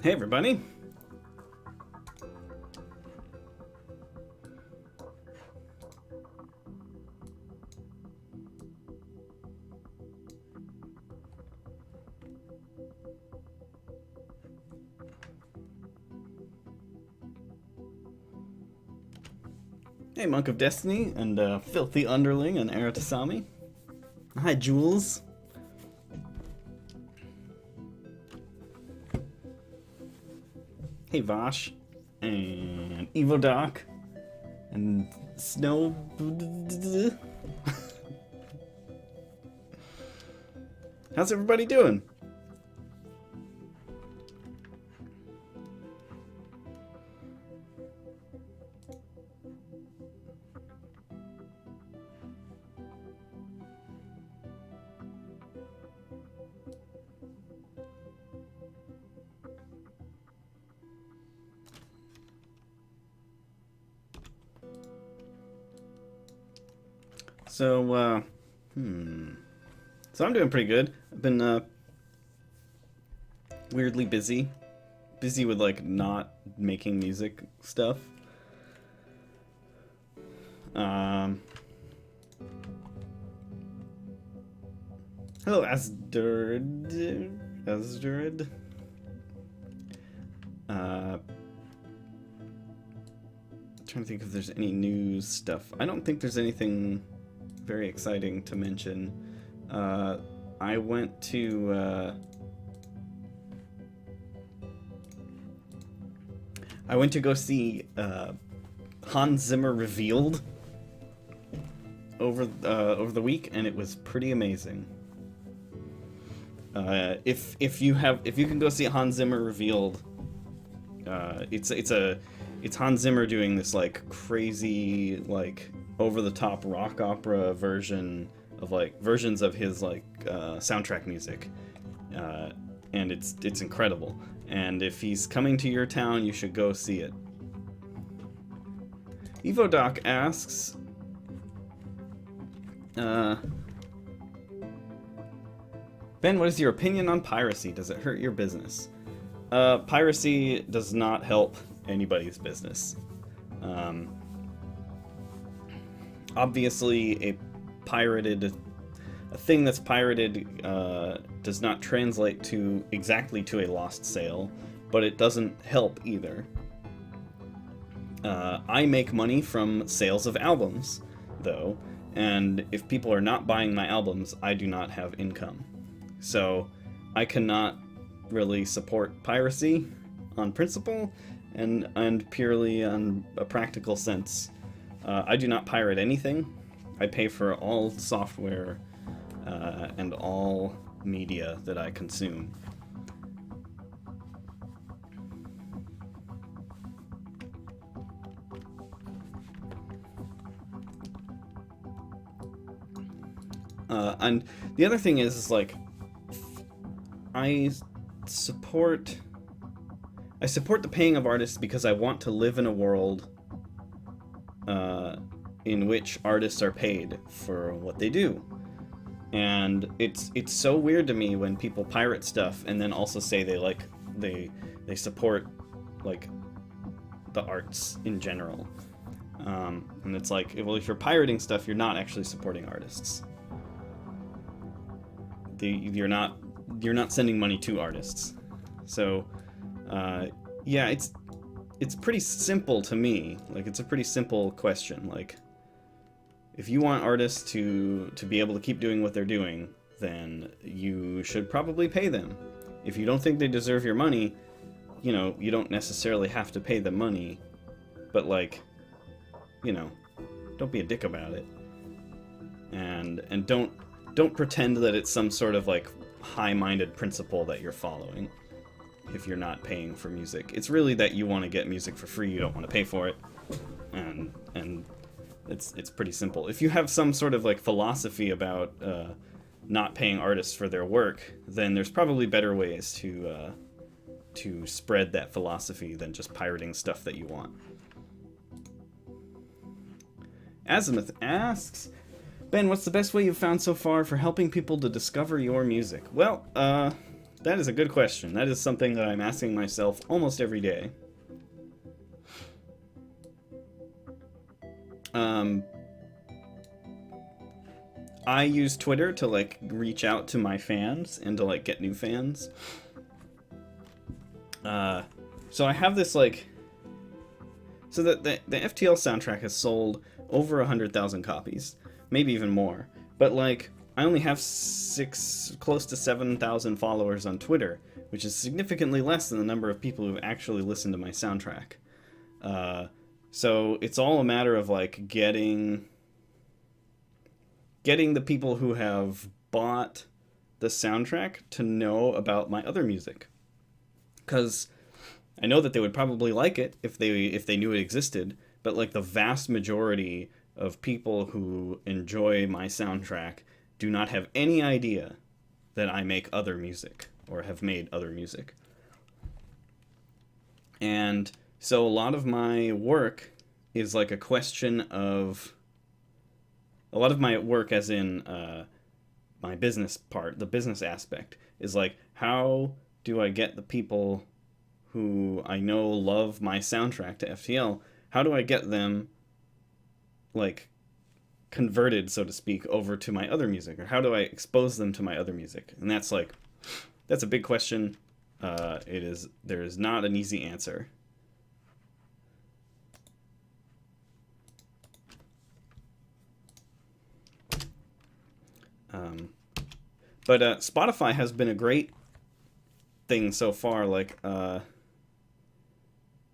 Hey everybody. Hey Monk of Destiny and Filthy Underling and Aratasami. Hi Jules. Hey Vosh. And Evo Doc. And Snow. How's everybody doing? So, So I'm doing pretty good. I've been weirdly busy. Busy with like not making music stuff. Hello, Asdurid. Asdurid. Trying to think if there's any news stuff. I don't think there's anything very exciting to mention. I went to go see Hans Zimmer Revealed over the week, and it was pretty amazing. If you can go see Hans Zimmer Revealed, it's Hans Zimmer doing this like crazy like over the top rock opera versions of his like soundtrack music, and it's incredible. And if he's coming to your town, you should go see it. EvoDoc asks, Ben, what is your opinion on piracy? Does it hurt your business? Piracy does not help anybody's business. Obviously, a thing that's pirated does not translate to exactly to a lost sale, but it doesn't help either. I make money from sales of albums, though, and if people are not buying my albums, I do not have income. So I cannot really support piracy on principle and purely on a practical sense. I do not pirate anything. I pay for all software and all media that I consume. And the other thing is like, I support the paying of artists because I want to live in a world in which artists are paid for what they do. And it's so weird to me when people pirate stuff and then also say they support like the arts in general. And it's like, well, if you're pirating stuff, you're not actually supporting artists. You're not sending money to artists. So yeah, it's pretty simple to me. Like, it's a pretty simple question. Like, if you want artists to be able to keep doing what they're doing, then you should probably pay them. If you don't think they deserve your money, you know, you don't necessarily have to pay them money, but like, you know, don't be a dick about it. And don't pretend that it's some sort of like high-minded principle that you're following if you're not paying for music. It's really that you want to get music for free, you don't want to pay for it. And it's pretty simple. If you have some sort of like philosophy about not paying artists for their work, then there's probably better ways to spread that philosophy than just pirating stuff that you want. Azimuth asks, Ben, what's the best way you've found so far for helping people to discover your music? Well, That is a good question. That is something that I'm asking myself almost every day. I use Twitter to like reach out to my fans and to like get new fans. So I have this like, so that the FTL soundtrack has sold over 100,000 copies, maybe even more. But like, I only have close to 7,000 followers on Twitter, which is significantly less than the number of people who've actually listened to my soundtrack. So it's all a matter of like getting the people who have bought the soundtrack to know about my other music, because I know that they would probably like it if they knew it existed, but like the vast majority of people who enjoy my soundtrack do not have any idea that I make other music or have made other music. And so a lot of my work is like a question of, a lot of my work as in my business part, the business aspect, is like, how do I get the people who I know love my soundtrack to FTL, how do I get them like converted, so to speak, over to my other music, or how do I expose them to my other music? And that's like, that's a big question. There is not an easy answer. But Spotify has been a great thing so far. Like, a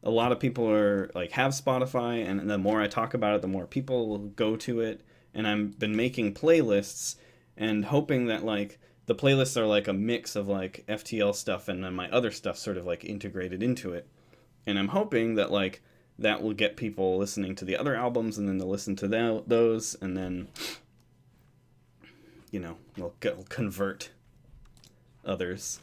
lot of people are like have Spotify, and the more I talk about it, the more people go to it. And I've been making playlists and hoping that like the playlists are like a mix of like FTL stuff and then my other stuff sort of like integrated into it. And I'm hoping that like that will get people listening to the other albums, and then they'll listen to those, and then, you know, we'll convert others.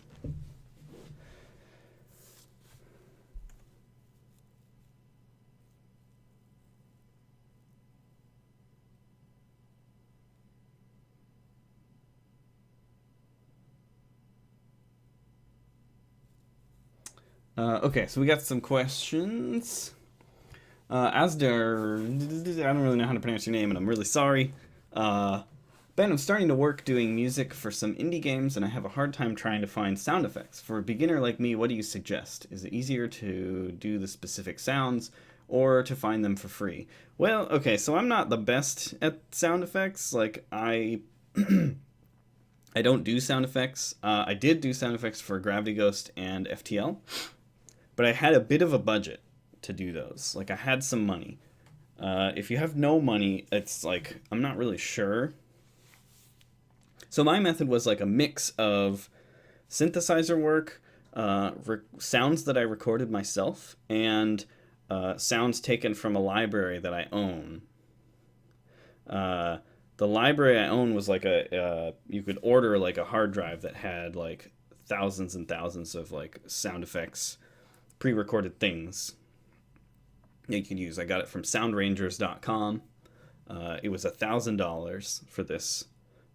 Okay, so we got some questions. Asder, I don't really know how to pronounce your name, and I'm really sorry. Ben, I'm starting to work doing music for some indie games, and I have a hard time trying to find sound effects. For a beginner like me, what do you suggest? Is it easier to do the specific sounds, or to find them for free? Well, okay, so I'm not the best at sound effects. Like, I don't do sound effects. I did do sound effects for Gravity Ghost and FTL, but I had a bit of a budget to do those. Like, I had some money. If you have no money, it's like, I'm not really sure. So my method was like a mix of synthesizer work, sounds that I recorded myself, and sounds taken from a library that I own. The library I own was like you could order like a hard drive that had like thousands and thousands of like sound effects, pre-recorded things that you could use. I got it from soundrangers.com. It was $1,000 for this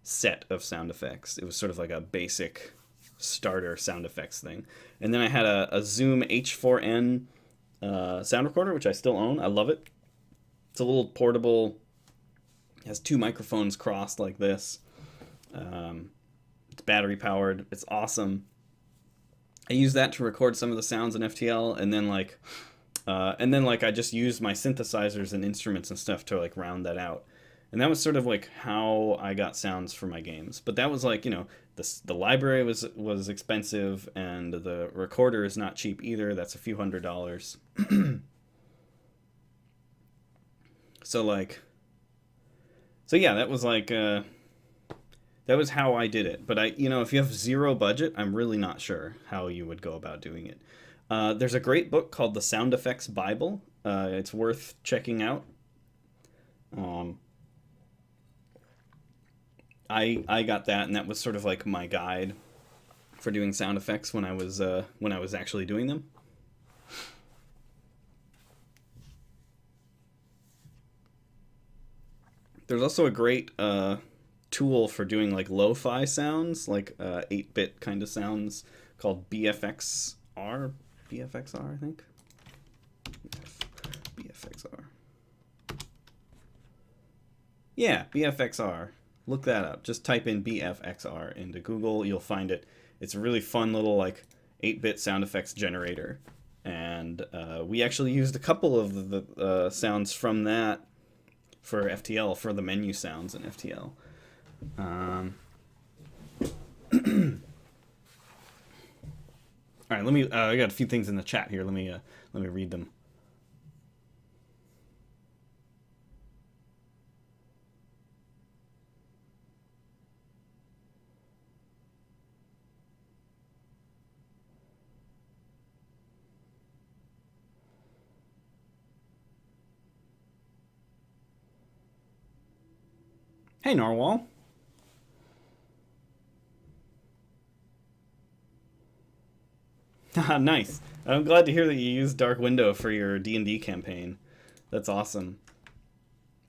set of sound effects. It was sort of like a basic starter sound effects thing. And then I had a Zoom H4n sound recorder, which I still own. I love it. It's a little portable. It has two microphones crossed like this. It's battery powered. It's awesome. I use that to record some of the sounds in FTL, and then I just used my synthesizers and instruments and stuff to like round that out. And that was sort of like how I got sounds for my games. But that was like, you know, the library was expensive, and the recorder is not cheap either. That's a few $100s. So yeah, that was like that was how I did it. But if you have zero budget, I'm really not sure how you would go about doing it. There's a great book called The Sound Effects Bible. It's worth checking out. I got that, and that was sort of like my guide for doing sound effects when I was actually doing them. There's also a great tool for doing like lo-fi sounds, like 8-bit kind of sounds, called BFXR. BFXR, I think. BFXR. Yeah, BFXR. Look that up. Just type in BFXR into Google. You'll find it. It's a really fun little like 8-bit sound effects generator. And we actually used a couple of the sounds from that for FTL, for the menu sounds in FTL. All right, let me. I got a few things in the chat here. Let me read them. Hey, Narwhal. Nice. I'm glad to hear that you used Dark Window for your D&D campaign. That's awesome.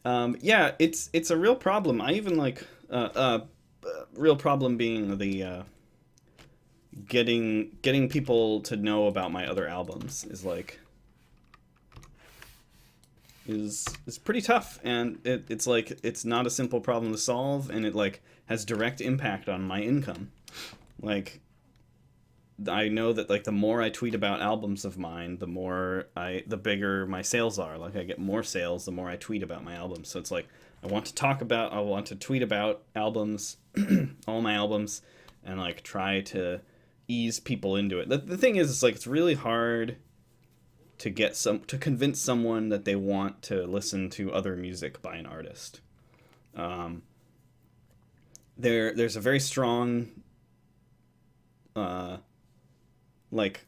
Yeah, it's a real problem. I even like real problem being the getting people to know about my other albums is like is pretty tough, and it's like it's not a simple problem to solve, and it like has direct impact on my income. Like, I know that like the more I tweet about albums of mine, the bigger my sales are. Like, I get more sales the more I tweet about my albums. So it's like I want to tweet about albums, all my albums, and like try to ease people into it. The thing is, it's like it's really hard to convince someone that they want to listen to other music by an artist. There's a very strong like,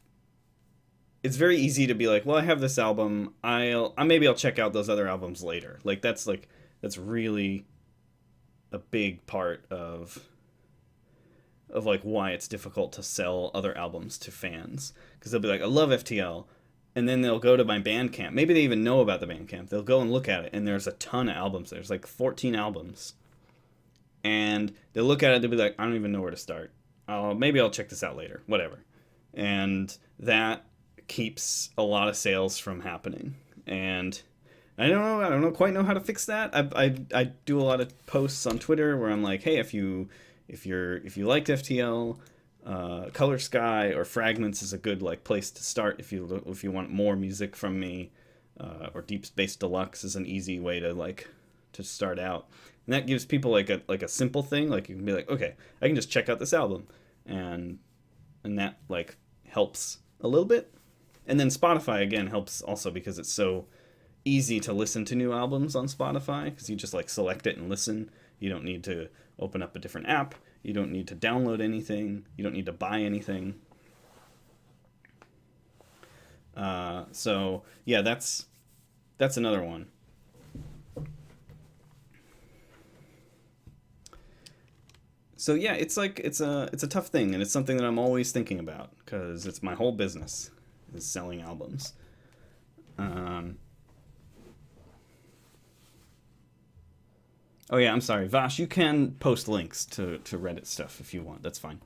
it's very easy to be like, well, I have this album, maybe I'll check out those other albums later. That's really a big part of like why it's difficult to sell other albums to fans, because they'll be like, I love FTL, and then they'll go to my Bandcamp. Maybe they even know about the Bandcamp. They'll go and look at it, and there's a ton of albums. There's like 14 albums, and they'll look at it, they'll be like, I don't even know where to start. Maybe I'll check this out later, whatever. And that keeps a lot of sales from happening. And I don't quite know how to fix that. I do a lot of posts on Twitter where I'm like, hey, if you liked FTL, Color Sky or Fragments is a good like place to start if you want more music from me, or Deep Space Deluxe is an easy way to start out. And that gives people like a simple thing. Like, you can be like, okay, I can just check out this album, and that like helps a little bit. And then Spotify again helps also, because it's so easy to listen to new albums on Spotify, because you just like select it and listen. You don't need to open up a different app. You don't need to download anything. You don't need to buy anything. So yeah, that's another one. So yeah, it's a tough thing, and it's something that I'm always thinking about, because it's my whole business is selling albums. Oh yeah, I'm sorry, Vash. You can post links to Reddit stuff if you want. That's fine.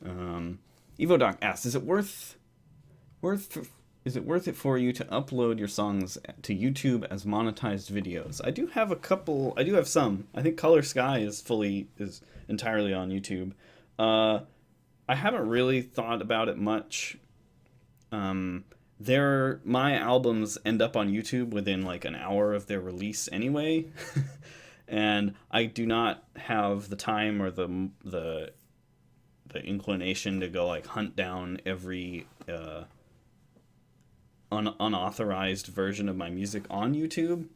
EvoDoc asks, is it worth it for you to upload your songs to YouTube as monetized videos? I do have a couple. I do have some. I think Color Sky is entirely on YouTube. I haven't really thought about it much. My albums end up on YouTube within like an hour of their release anyway. And I do not have the time or the inclination to go like hunt down every unauthorized version of my music on YouTube.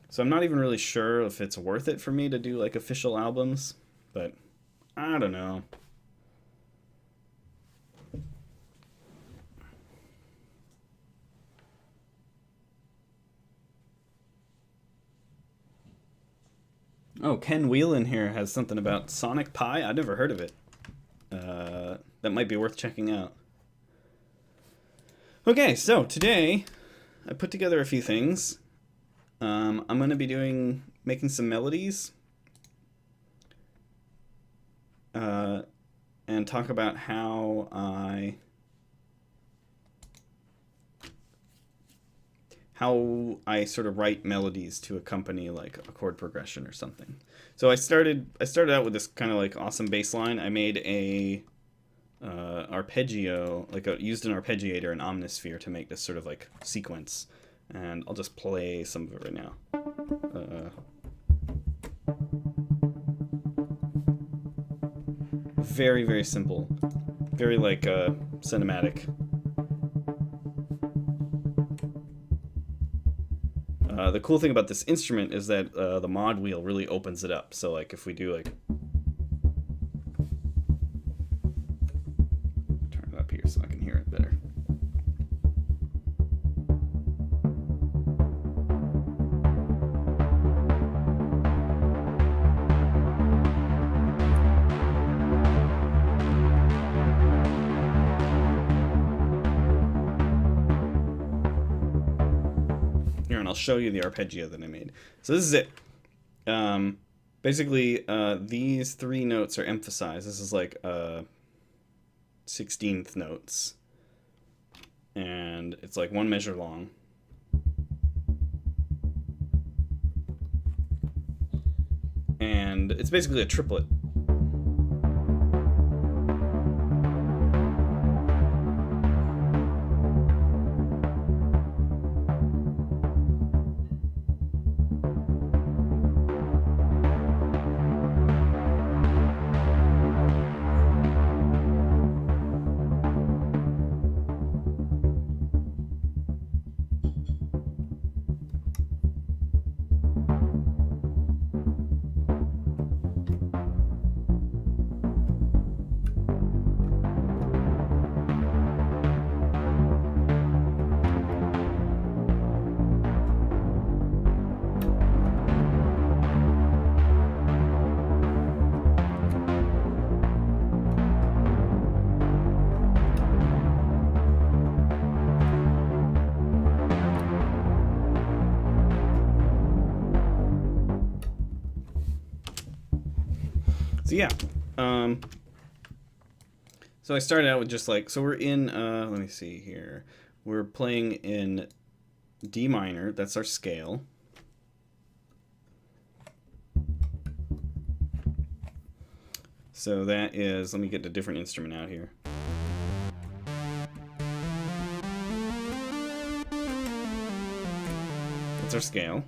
So I'm not even really sure if it's worth it for me to do like official albums, but I don't know. Oh, Ken Whelan here has something about Sonic Pi. I've never heard of it. That might be worth checking out. Okay, so today I put together a few things. I'm going to be making some melodies. and talk about how I sort of write melodies to accompany like a chord progression or something. So I started out with this kind of like awesome bass line. I made a arpeggio, used an arpeggiator, an omnisphere, to make this sort of like sequence. And I'll just play some of it right now. Very, very simple. Very like cinematic. The cool thing about this instrument is that the mod wheel really opens it up. So like if we do like, turn it up here so I can hear it better. I'll show you the arpeggio that I made. So this is it. Basically, these three notes are emphasized. This is like 16th notes. And it's like one measure long. And it's basically a triplet. So yeah, so I started out with just like, so we're in, let me see here, we're playing in D minor, that's our scale. So that is, let me get a different instrument out here. That's our scale.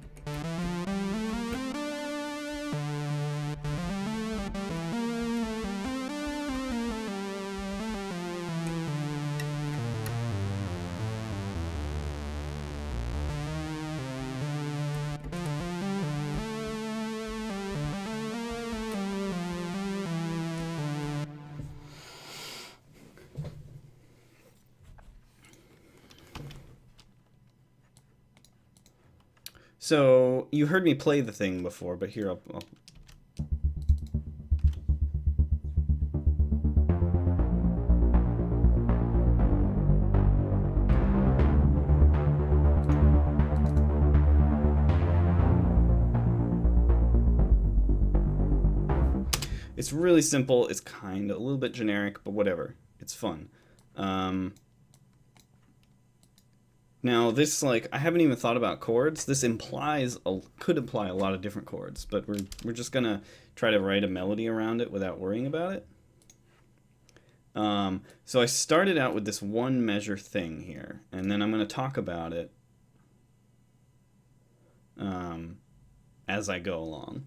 So you heard me play the thing before, but here I'll It's really simple. It's kind of a little bit generic, but whatever. It's fun. Now this, like, I haven't even thought about chords. This could imply a lot of different chords, but we're just gonna try to write a melody around it without worrying about it. So I started out with this one measure thing here, and then I'm gonna talk about it as I go along.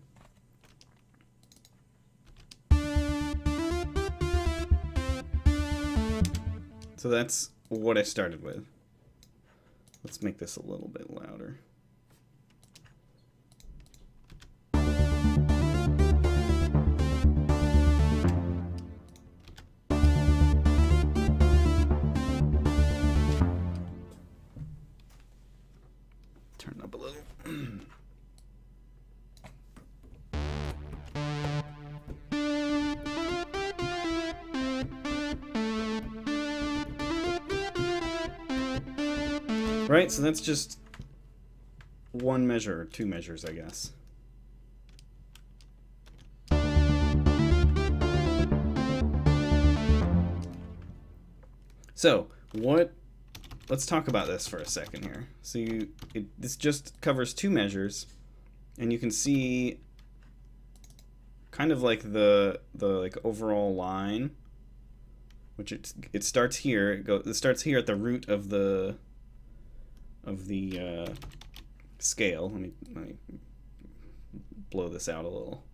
So that's what I started with. Let's make this a little bit louder. Turn it up a little. Right, so that's just one measure, or two measures, I guess. So let's talk about this for a second here. So this just covers two measures, and you can see kind of like the like overall line, which it starts here. It starts here at the root of the scale. Let me blow this out a little.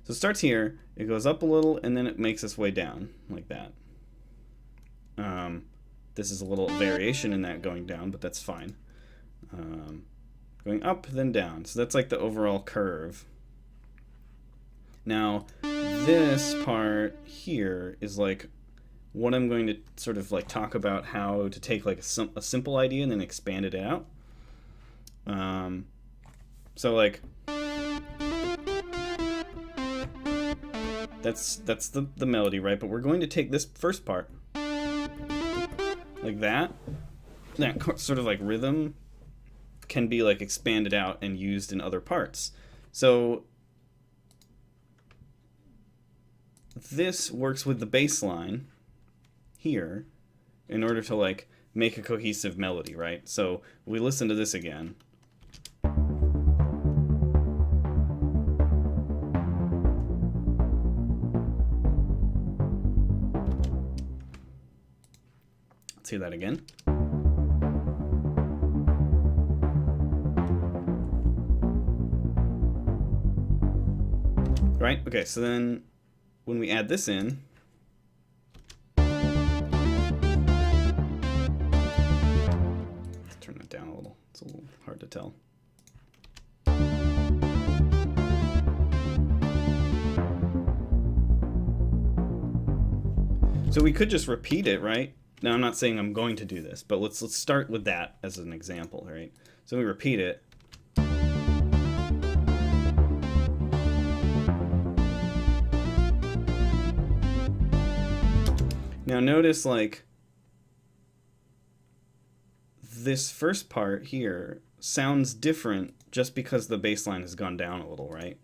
So it starts here, it goes up a little, and then it makes its way down like that. This is a little variation in that going down, but that's fine. Going up, then down. So that's like the overall curve. Now, this part here is like what I'm going to sort of like talk about how to take like a simple idea and then expand it out. So like that's the melody, right? But we're going to take this first part like that sort of like rhythm can be like expanded out and used in other parts. So this works with the bass line here in order to like make a cohesive melody, right? So we listen to this again. Let's hear that again. Right? Okay, so then when we add this in, let's turn that down a little. It's a little hard to tell. So we could just repeat it, right? Now I'm not saying I'm going to do this, but let's start with that as an example, right? So we repeat it. Now notice like this first part here sounds different just because the bass line has gone down a little, right?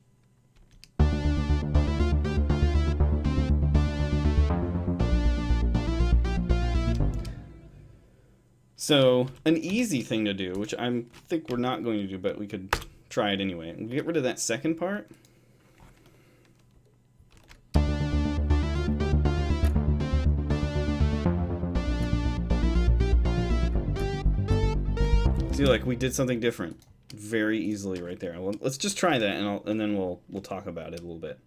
So an easy thing to do, which I think we're not going to do, but we could try it anyway. We'll get rid of that second part. See, like we did something different very easily right there. Let's just try that, and then we'll talk about it a little bit.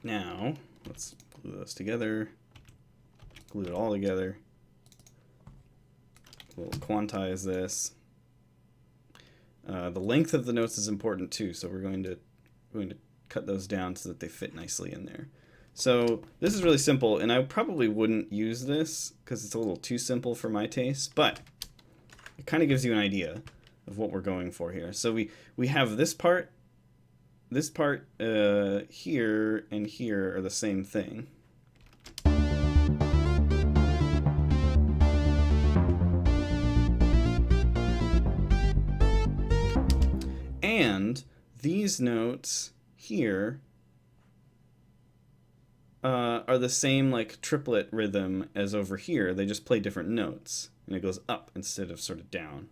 Now, let's glue those together, glue it all together. We'll quantize this. The length of the notes is important too, so we're going to cut those down so that they fit nicely in there. So this is really simple, and I probably wouldn't use this because it's a little too simple for my taste, but it kind of gives you an idea of what we're going for here. So we have this part. This part here and here are the same thing. And these notes here are the same like triplet rhythm as over here. They just play different notes, and it goes up instead of sort of down.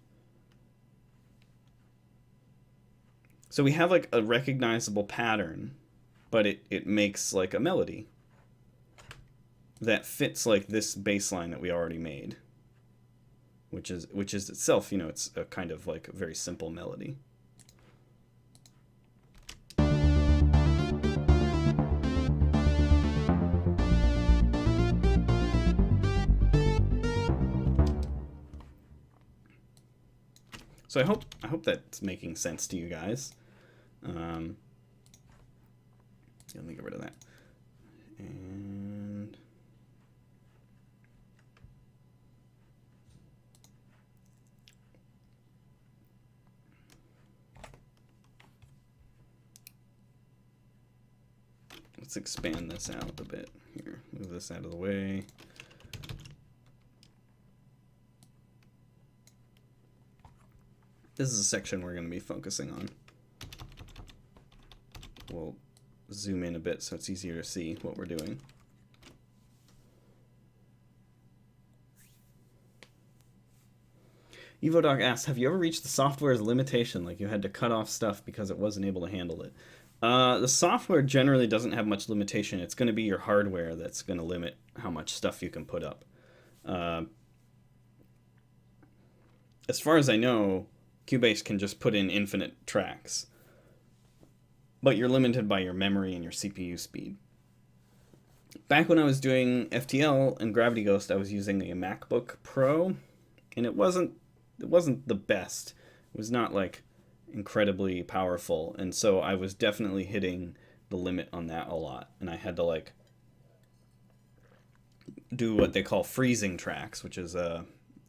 So we have like a recognizable pattern, but it makes like a melody that fits like this bass line that we already made, which is itself, you know, it's a kind of like a very simple melody. So I hope that's making sense to you guys. Let me get rid of that. And let's expand this out a bit here. Move this out of the way. This is a section we're going to be focusing on. we'll zoom in a bit so it's easier to see what we're doing. EvoDoc asks, have you ever reached the software's limitation, like you had to cut off stuff because it wasn't able to handle it? The software generally doesn't have much limitation. It's going to be your hardware that's going to limit how much stuff you can put up. As far as I know, Cubase can just put in infinite tracks, but you're limited by your memory and your CPU speed. Back when I was doing FTL and Gravity Ghost, I was using a MacBook Pro, and it wasn't the best. It was not like incredibly powerful, and so I was definitely hitting the limit on that a lot, and I had to like do what they call freezing tracks, which is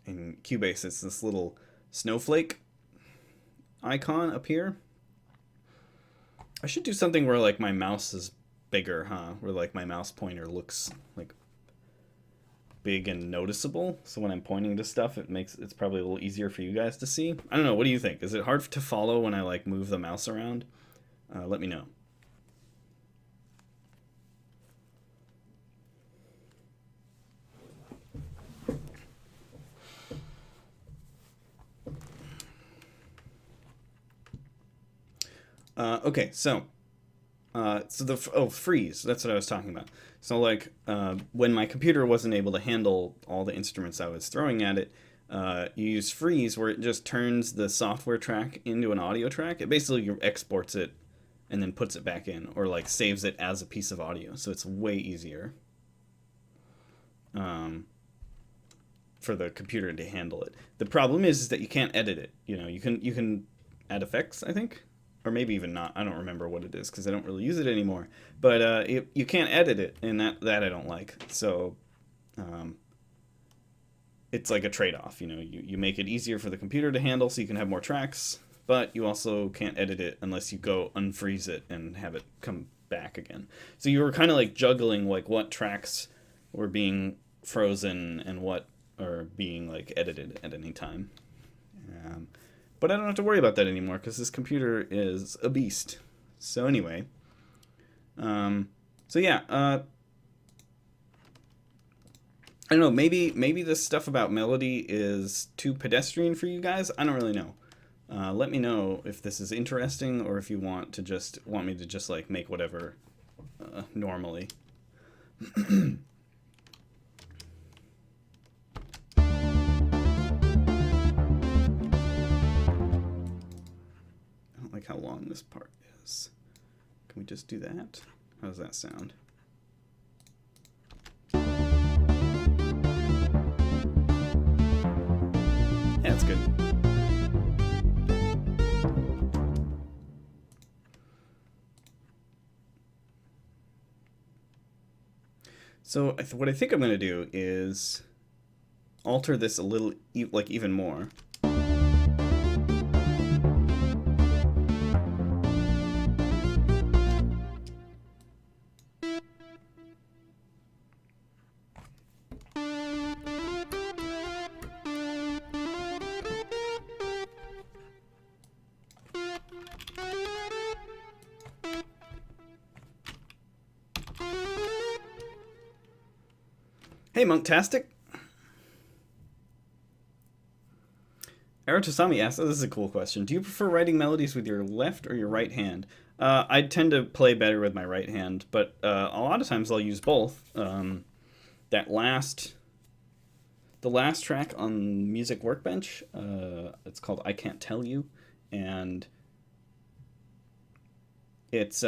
in Cubase it's this little snowflake icon up here. I should do something where like my mouse is bigger, huh? Where like my mouse pointer looks like big and noticeable, so when I'm pointing to stuff it's probably a little easier for you guys to see. I don't know, what do you think? Is it hard to follow when I like move the mouse around? Let me know. Okay, so freeze, that's what I was talking about. So like when my computer wasn't able to handle all the instruments I was throwing at it, you use freeze, where it just turns the software track into an audio track. It basically exports it and then puts it back in, or like saves it as a piece of audio. So it's way easier for the computer to handle it. The problem is that you can't edit it. You know, you can add effects, I think. Or maybe even not. I don't remember what it is because I don't really use it anymore. But you can't edit it, and that I don't like. So it's like a trade-off. You know, you make it easier for the computer to handle so you can have more tracks, but you also can't edit it unless you go unfreeze it and have it come back again. So you were kind of like juggling like what tracks were being frozen and what are being like edited at any time. But I don't have to worry about that anymore because this computer is a beast. So anyway, so yeah, I don't know. Maybe this stuff about melody is too pedestrian for you guys. I don't really know. Let me know if this is interesting or if you want me to just like make whatever normally. Like how long this part is. Can we just do that? How does that sound? Yeah, that's good. So what I think I'm going to do is alter this a little, like even more. Hey, Monktastic. Arotosami asks, this is a cool question. Do you prefer writing melodies with your left or your right hand? I tend to play better with my right hand, but a lot of times I'll use both. The last track on Music Workbench, it's called I Can't Tell You, and it's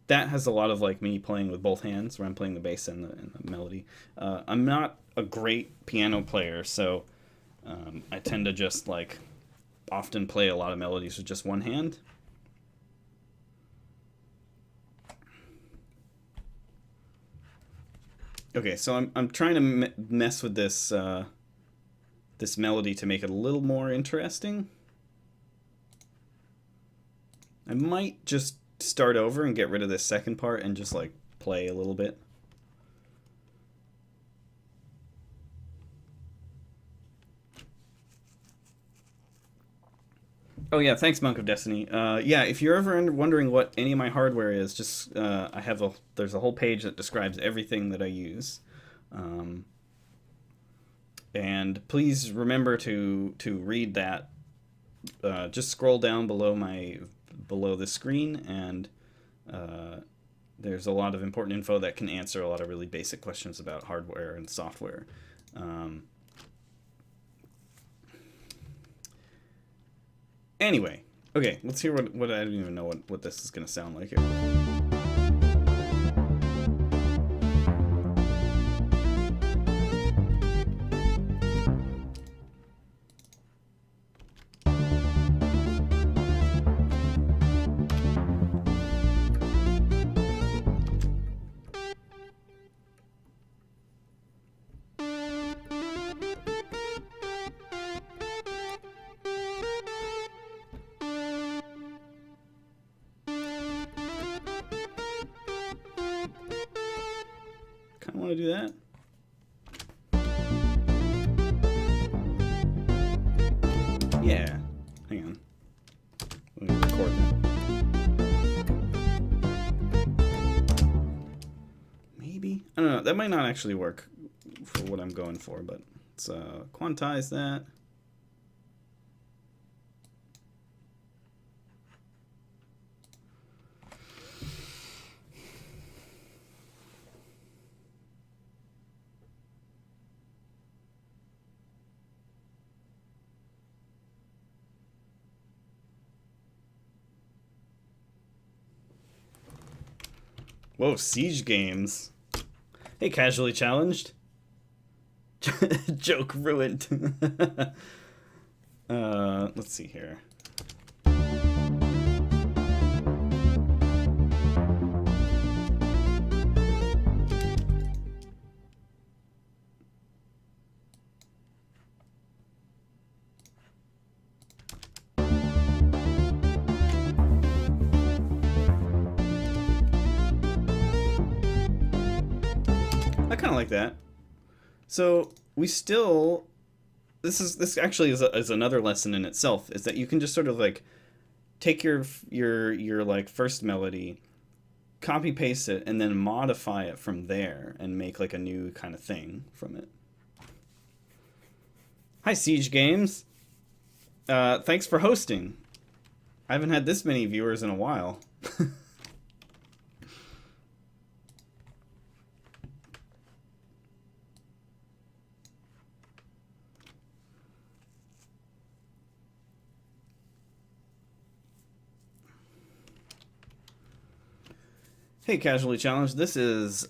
that has a lot of like me playing with both hands, where I'm playing the bass and the melody. I'm not a great piano player, so I tend to just like often play a lot of melodies with just one hand. Okay, so I'm trying to mess with this this melody to make it a little more interesting. I might just start over and get rid of this second part and just like play a little bit. Oh yeah, thanks, Monk of Destiny. Yeah, if you're ever wondering what any of my hardware is, just there's a whole page that describes everything that I use, um, and please remember to read that. Just scroll down below the screen, and uh, there's a lot of important info that can answer a lot of really basic questions about hardware and software. Um, Anyway, okay, let's hear what I don't even know what this is going to sound like here. Kind of want to do that. Yeah. Hang on. Let me record that. Maybe? I don't know. That might not actually work for what I'm going for, but let's quantize that. Whoa, Siege Games. Hey, Casually Challenged. Joke ruined. Let's see here. I kind of like that. So we still, this actually is another lesson in itself, is that you can just sort of like take your like first melody, copy paste it, and then modify it from there and make like a new kind of thing from it. Hi, Siege Games. Thanks for hosting. I haven't had this many viewers in a while. Hey, Casually Challenged. This is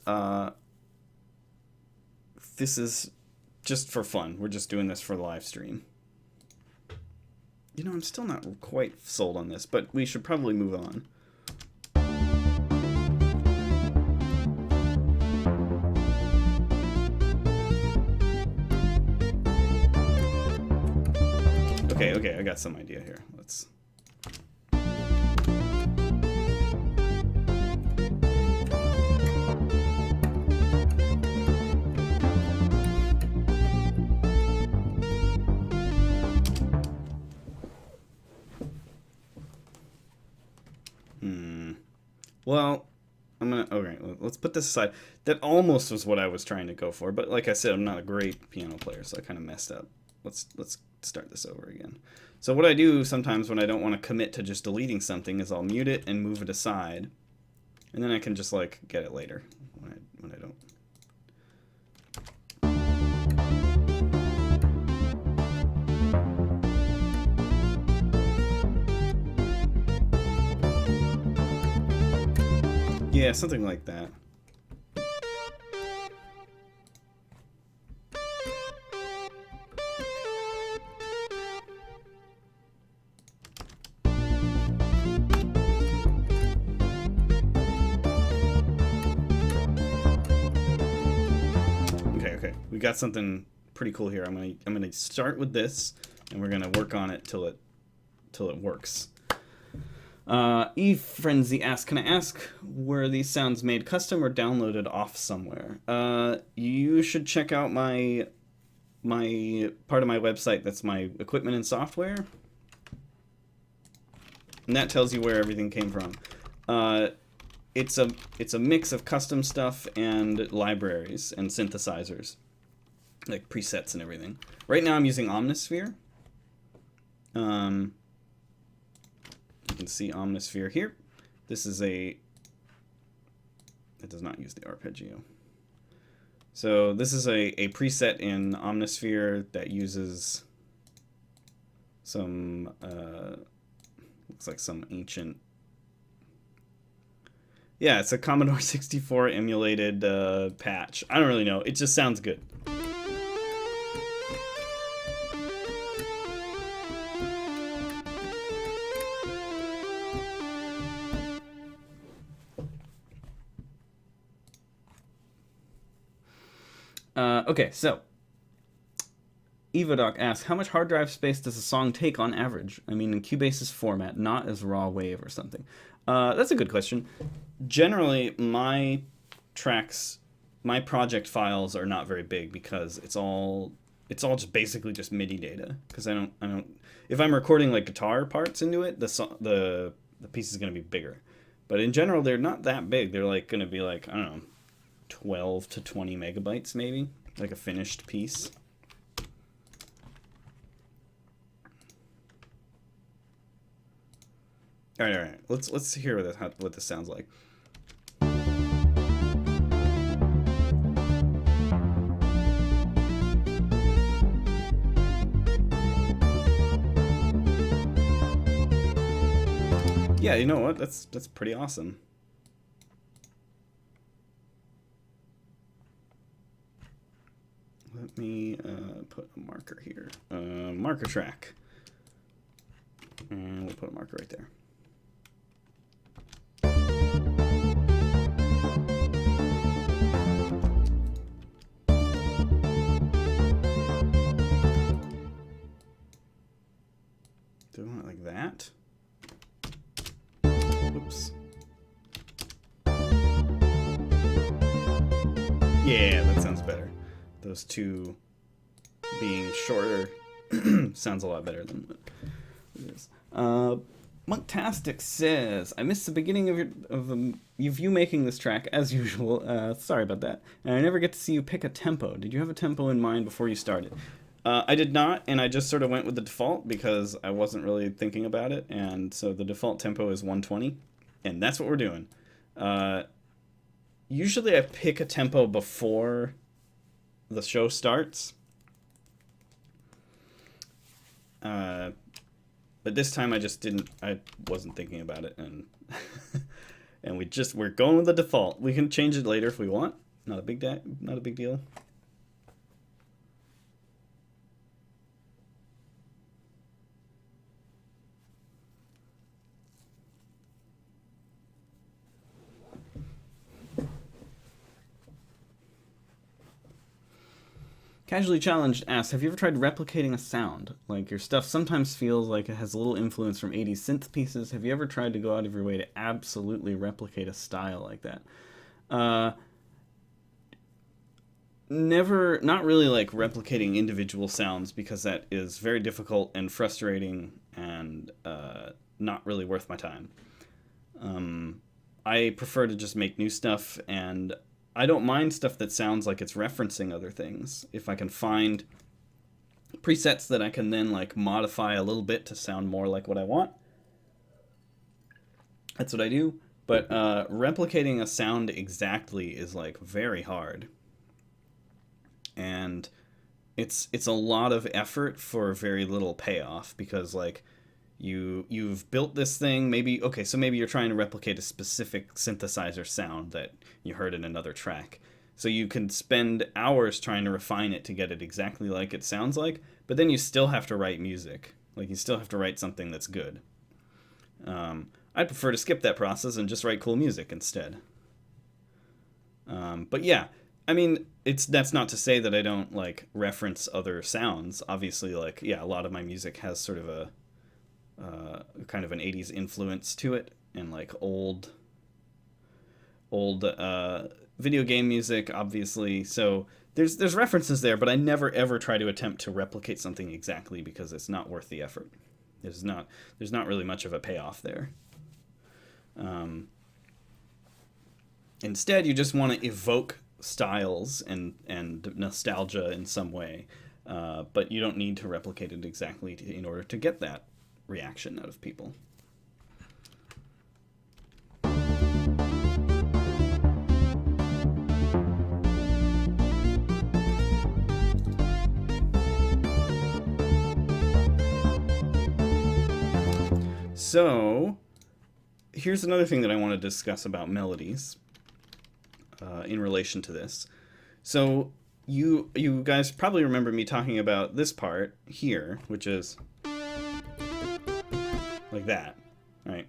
just for fun. We're just doing this for the live stream. You know, I'm still not quite sold on this, but we should probably move on. Okay, I got some idea here. Let's... Well, okay, let's put this aside. That almost was what I was trying to go for, but like I said, I'm not a great piano player, so I kind of messed up. Let's start this over again. So what I do sometimes when I don't want to commit to just deleting something is I'll mute it and move it aside, and then I can just like get it later when I don't. Yeah, something like that. Okay. We got something pretty cool here. I'm gonna start with this, and we're gonna work on it till it works. Eve Frenzy asks, can I ask, were these sounds made custom or downloaded off somewhere? You should check out my part of my website that's my equipment and software. And that tells you where everything came from. It's a mix of custom stuff and libraries and synthesizers, like presets and everything. Right now I'm using Omnisphere. You can see Omnisphere here. This is it does not use the arpeggio. So this is a preset in Omnisphere that uses some, looks like some ancient, yeah, it's a Commodore 64 emulated patch. I don't really know. It just sounds good. Okay, so Evodoc asks, how much hard drive space does a song take on average? I mean, in Cubase's format, not as raw wave or something. That's a good question. Generally, my project files are not very big because it's all just basically just MIDI data. Because I don't. If I'm recording like guitar parts into it, the piece is going to be bigger. But in general, they're not that big. They're like going to be like, I don't know, 12 to 20 megabytes maybe, like a finished piece. All right. Let's hear what this sounds like. Yeah, you know what? That's pretty awesome. Let me put a marker here. Marker track. And we'll put a marker right there. Do we want it like that? Oops. Yeah, that sounds better. Those two being shorter sounds a lot better than it is. Monktastic says, I missed the beginning of you making this track, as usual. Sorry about that. And I never get to see you pick a tempo. Did you have a tempo in mind before you started? I did not, and I just sort of went with the default because I wasn't really thinking about it, and so the default tempo is 120, and that's what we're doing. Usually I pick a tempo before the show starts. But this time I wasn't thinking about it, and and we're going with the default. We can change it later if we want. Not a big deal. Casually Challenged asks, have you ever tried replicating a sound? Like, your stuff sometimes feels like it has a little influence from 80s synth pieces. Have you ever tried to go out of your way to absolutely replicate a style like that? Never, not really like replicating individual sounds, because that is very difficult and frustrating and not really worth my time. I prefer to just make new stuff, and I don't mind stuff that sounds like it's referencing other things. If I can find presets that I can then like modify a little bit to sound more like what I want, that's what I do. But replicating a sound exactly is like very hard. And it's a lot of effort for very little payoff, because like you've built this thing, maybe you're trying to replicate a specific synthesizer sound that you heard in another track. So you can spend hours trying to refine it to get it exactly like it sounds like, but then you still have to write music. Like, you still have to write something that's good. I'd prefer to skip that process and just write cool music instead. But yeah, I mean, that's not to say that I don't like reference other sounds. Obviously, like, yeah, a lot of my music has sort of a kind of an 80s influence to it, and like old video game music, obviously. So there's references there, but I never ever try to attempt to replicate something exactly, because it's not worth the effort. There's not really much of a payoff there. Instead, you just want to evoke styles and nostalgia in some way, but you don't need to replicate it exactly in order to get that reaction out of people. So, here's another thing that I want to discuss about melodies in relation to this. So, you guys probably remember me talking about this part here, which is like that, right?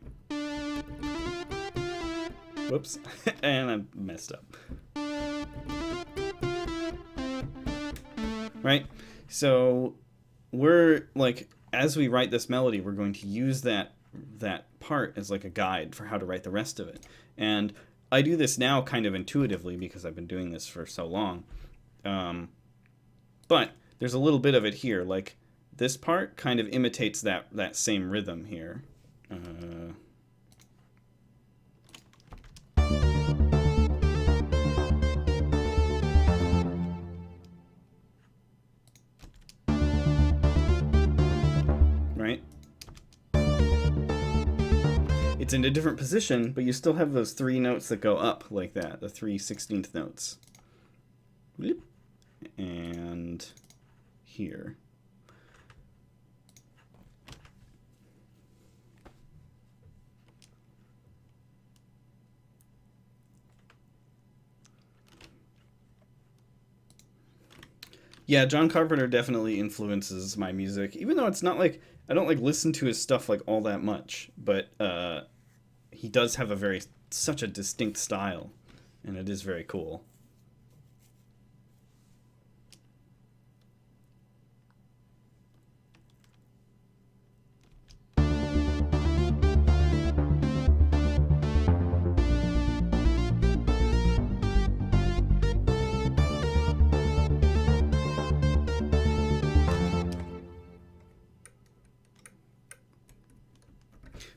Whoops, and I messed up. Right? So, we're like, as we write this melody, we're going to use that part as like a guide for how to write the rest of it. And I do this now kind of intuitively because I've been doing this for so long. But there's a little bit of it here, like this part kind of imitates that same rhythm here. Right? It's in a different position, but you still have those 3 notes that go up like that, the 3 16th notes. And here. Yeah, John Carpenter definitely influences my music, even though it's not like I don't like listen to his stuff like all that much, but he does have such a distinct style, and it is very cool.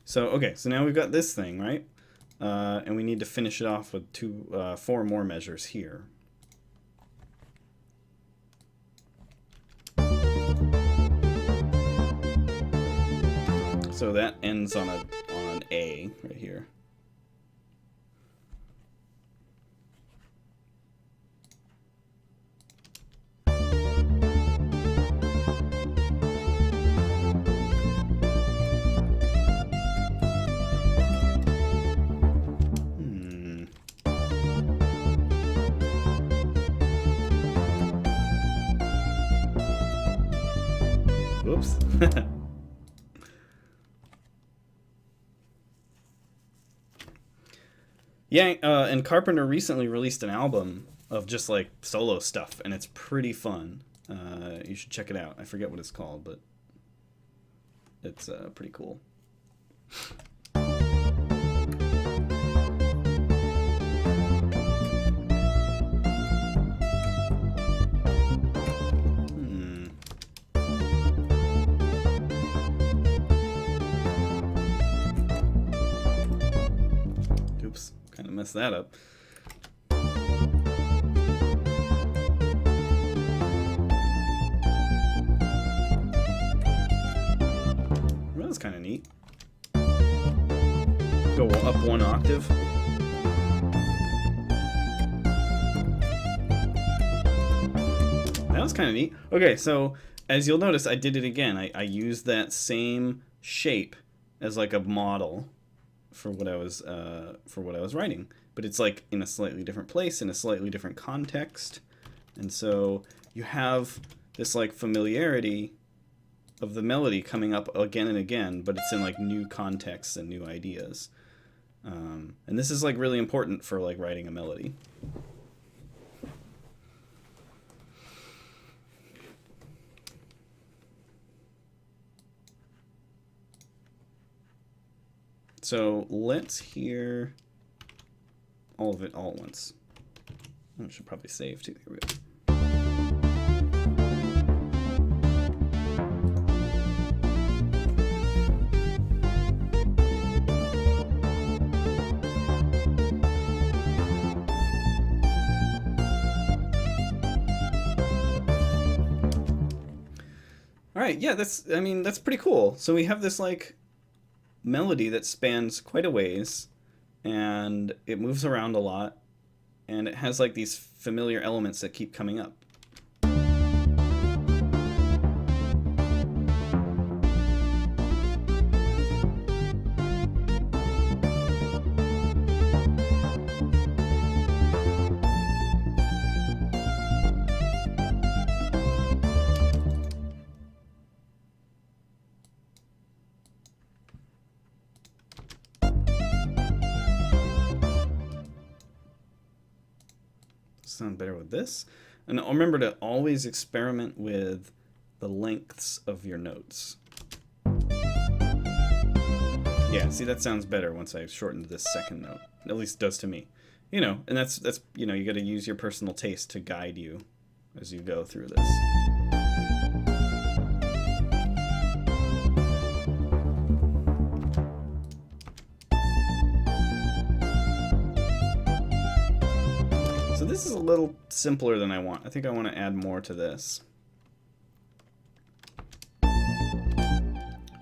So, okay, so now we've got this thing, right? And we need to finish it off with 4 more measures here. So that ends on an A right here. Whoops. Yeah, and Carpenter recently released an album of just like solo stuff, and it's pretty fun. You should check it out. I forget what it's called, but it's pretty cool. Mess that up. Well, that's kind of neat. Go up 1 octave. That was kind of neat. Okay, so as you'll notice, I did it again. I used that same shape as like a model for what I was writing, but it's like in a slightly different place, in a slightly different context, and so you have this like familiarity of the melody coming up again and again, but it's in like new contexts and new ideas, and this is like really important for like writing a melody. So let's hear all of it all at once. I should probably save too. Here we go. All right, yeah, I mean, that's pretty cool. So we have this like melody that spans quite a ways, and it moves around a lot, and it has like these familiar elements that keep coming up. Sound better with this. And remember to always experiment with the lengths of your notes. Yeah, see, that sounds better once I shortened this second note. At least it does to me. You know, and that's you know, you got to use your personal taste to guide you as you go through this. So this is a little simpler than I want. I think I want to add more to this.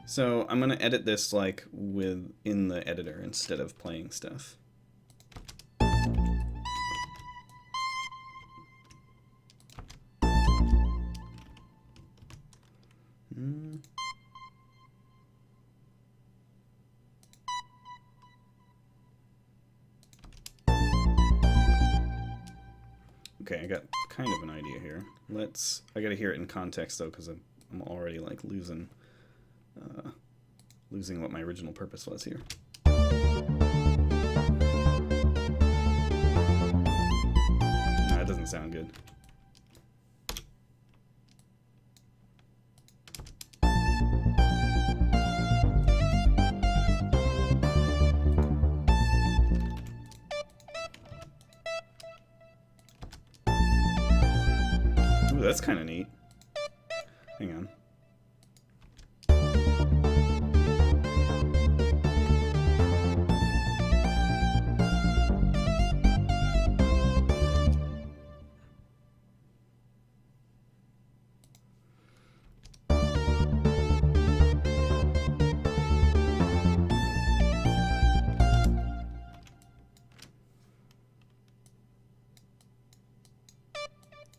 So I'm going to edit this like in the editor instead of playing stuff. Okay, I got kind of an idea here. I gotta hear it in context though, because I'm already like losing what my original purpose was here. That doesn't sound good. That's kind of neat. Hang on.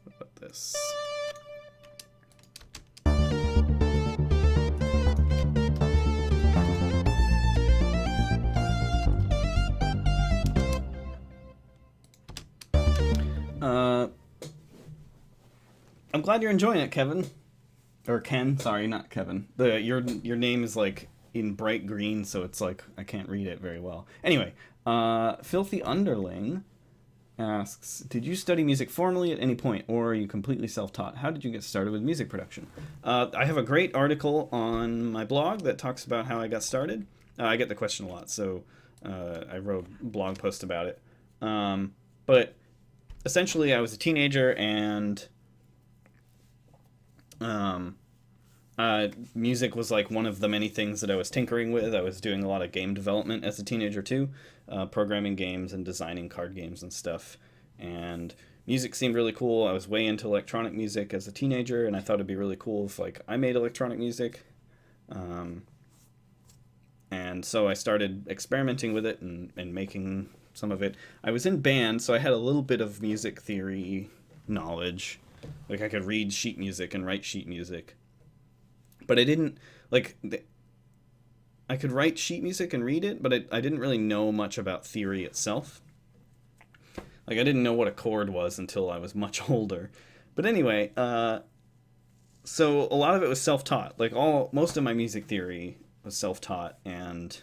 What about this? I'm glad you're enjoying it, Kevin. Or Ken, sorry, not Kevin. Your name is like in bright green, so it's like I can't read it very well. Anyway, Filthy Underling asks, did you study music formally at any point, or are you completely self-taught? How did you get started with music production? I have a great article on my blog that talks about how I got started. I get the question a lot, so I wrote a blog post about it. But essentially, I was a teenager, and music was like one of the many things that I was tinkering with. I was doing a lot of game development as a teenager too, programming games and designing card games and stuff. And music seemed really cool. I was way into electronic music as a teenager, and I thought it'd be really cool if like I made electronic music. And so I started experimenting with it and making some of it. I was in band, so I had a little bit of music theory knowledge. Like I could read sheet music and write sheet music. But I didn't, like, I could write sheet music and read it, but I didn't really know much about theory itself. Like, I didn't know what a chord was until I was much older. But anyway, so a lot of it was self-taught. Like, most of my music theory was self-taught, and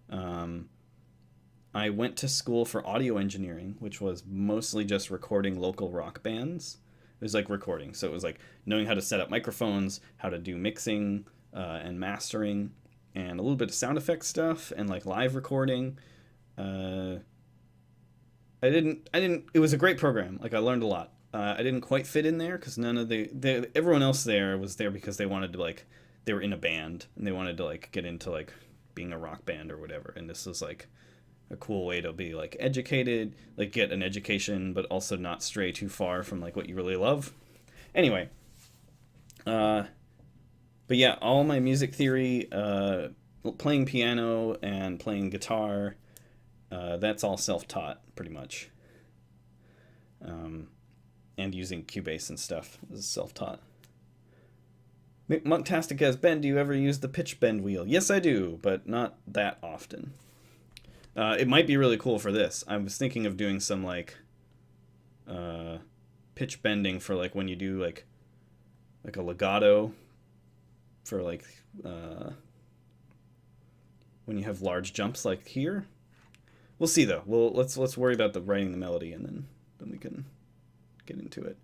I went to school for audio engineering, which was mostly just recording local rock bands. It was like recording, so it was like knowing how to set up microphones, how to do mixing and mastering, and a little bit of sound effects stuff, and like live recording. It was a great program. Like I learned a lot. I didn't quite fit in there because none of everyone else there was there because they wanted to like, they were in a band and they wanted to like get into like being a rock band or whatever. And this was like a cool way to be like educated, like get an education, but also not stray too far from like what you really love. Anyway, Uh, but yeah, all my music theory, playing piano and playing guitar, that's all self-taught pretty much. Um, and using Cubase and stuff is self-taught. Monktastic as Ben, do you ever use the pitch bend wheel? Yes, I do, but not that often. It might be really cool for this. I was thinking of doing some like pitch bending for like when you do like a legato for like when you have large jumps like here. We'll see though. Let's worry about the writing the melody and then we can get into it.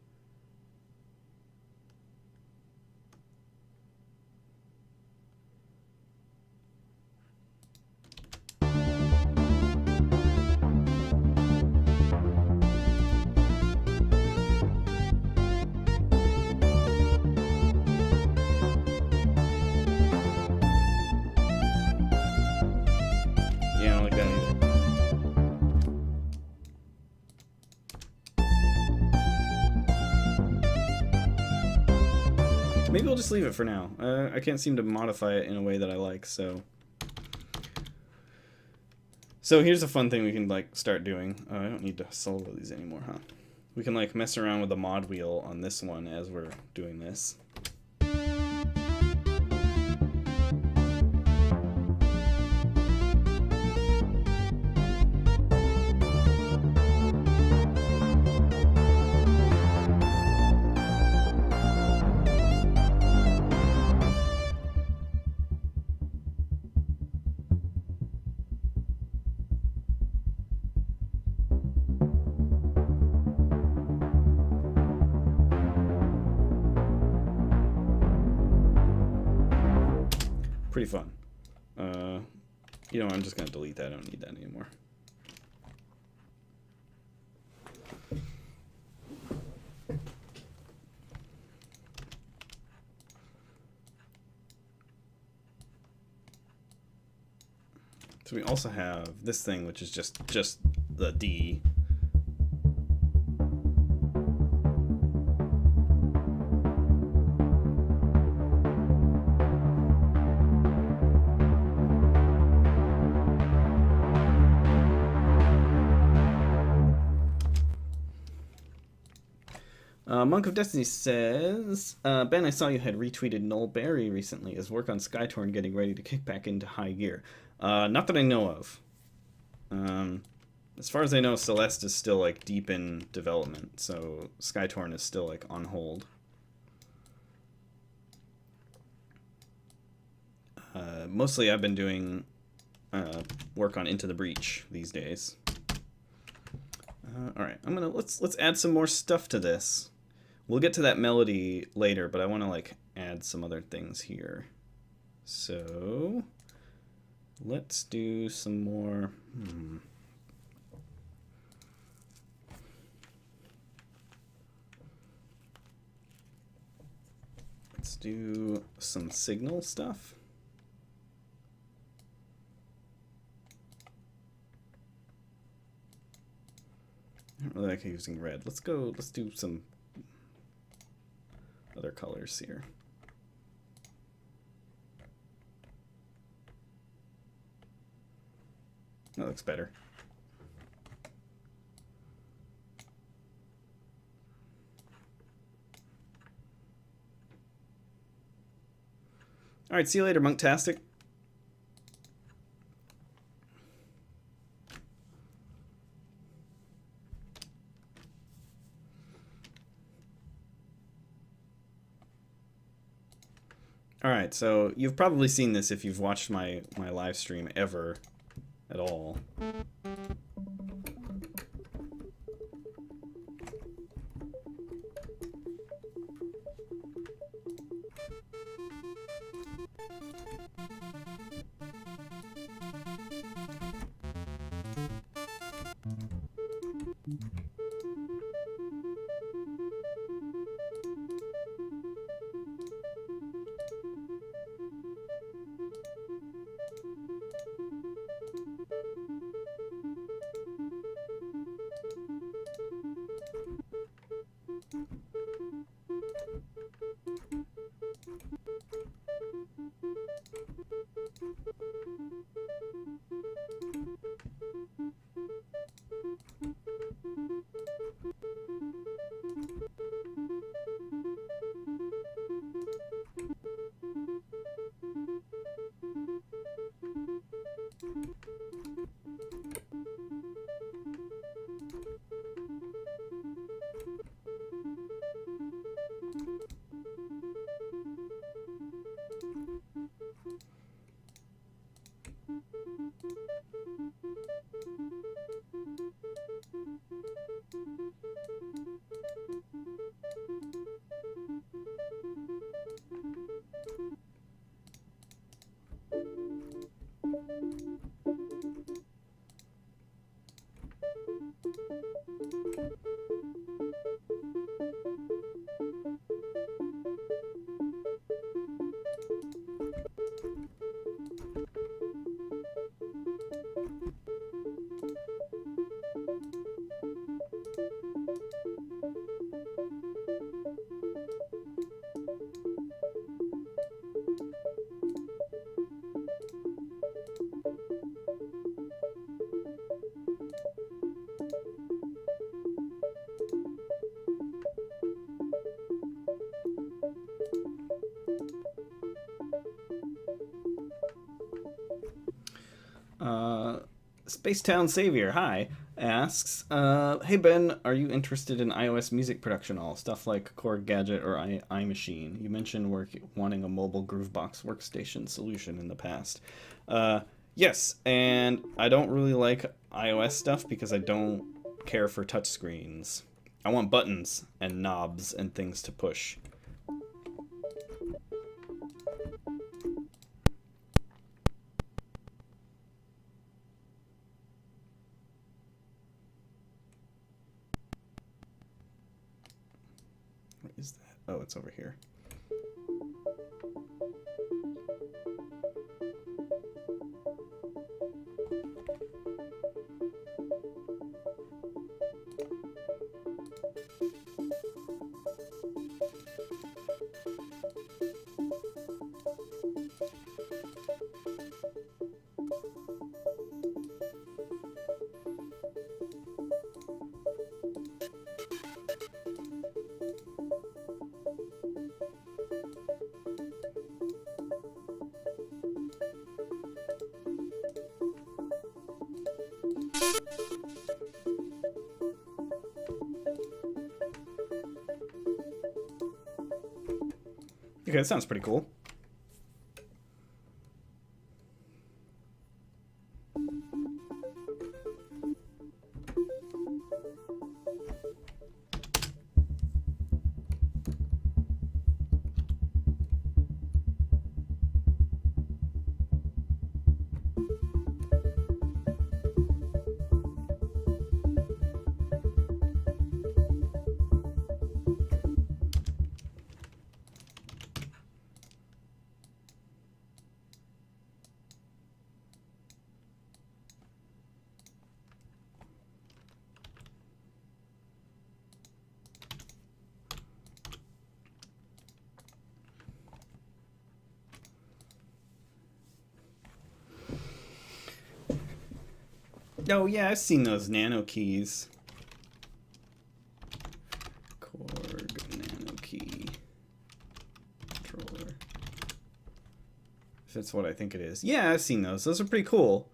Yeah, I don't like that either. Maybe we'll just leave it for now. I can't seem to modify it in a way that I like, so. So here's a fun thing we can like start doing. I don't need to solo these anymore, huh? We can like mess around with the mod wheel on this one as we're doing this. Pretty fun. You know, I'm just gonna delete that. I don't need that anymore. So we also have this thing, which is just the D. Monk of Destiny says, Ben, I saw you had retweeted Noel Barry recently. Is work on Skytorn getting ready to kick back into high gear? Not that I know of. As far as I know, Celeste is still like deep in development, so Skytorn is still like on hold. Mostly I've been doing work on Into the Breach these days. All right, let's add some more stuff to this. We'll get to that melody later, but I want to like add some other things here. So let's do some more. Let's do some signal stuff. I don't really like using red. Let's do some other colors here. That looks better. All right, see you later, Monktastic. All right, so you've probably seen this if you've watched my live stream ever at all. Spacetown Savior, hi, asks, hey Ben, are you interested in iOS music production all? Stuff like Core Gadget or iMachine. You mentioned wanting a mobile Groovebox workstation solution in the past. Yes, and I don't really like iOS stuff because I don't care for touchscreens. I want buttons and knobs and things to push. What is that? Oh, it's over here. Okay, that sounds pretty cool. Oh yeah, I've seen those nano keys. Korg nano key controller. If that's what I think it is. Yeah, I've seen those. Those are pretty cool.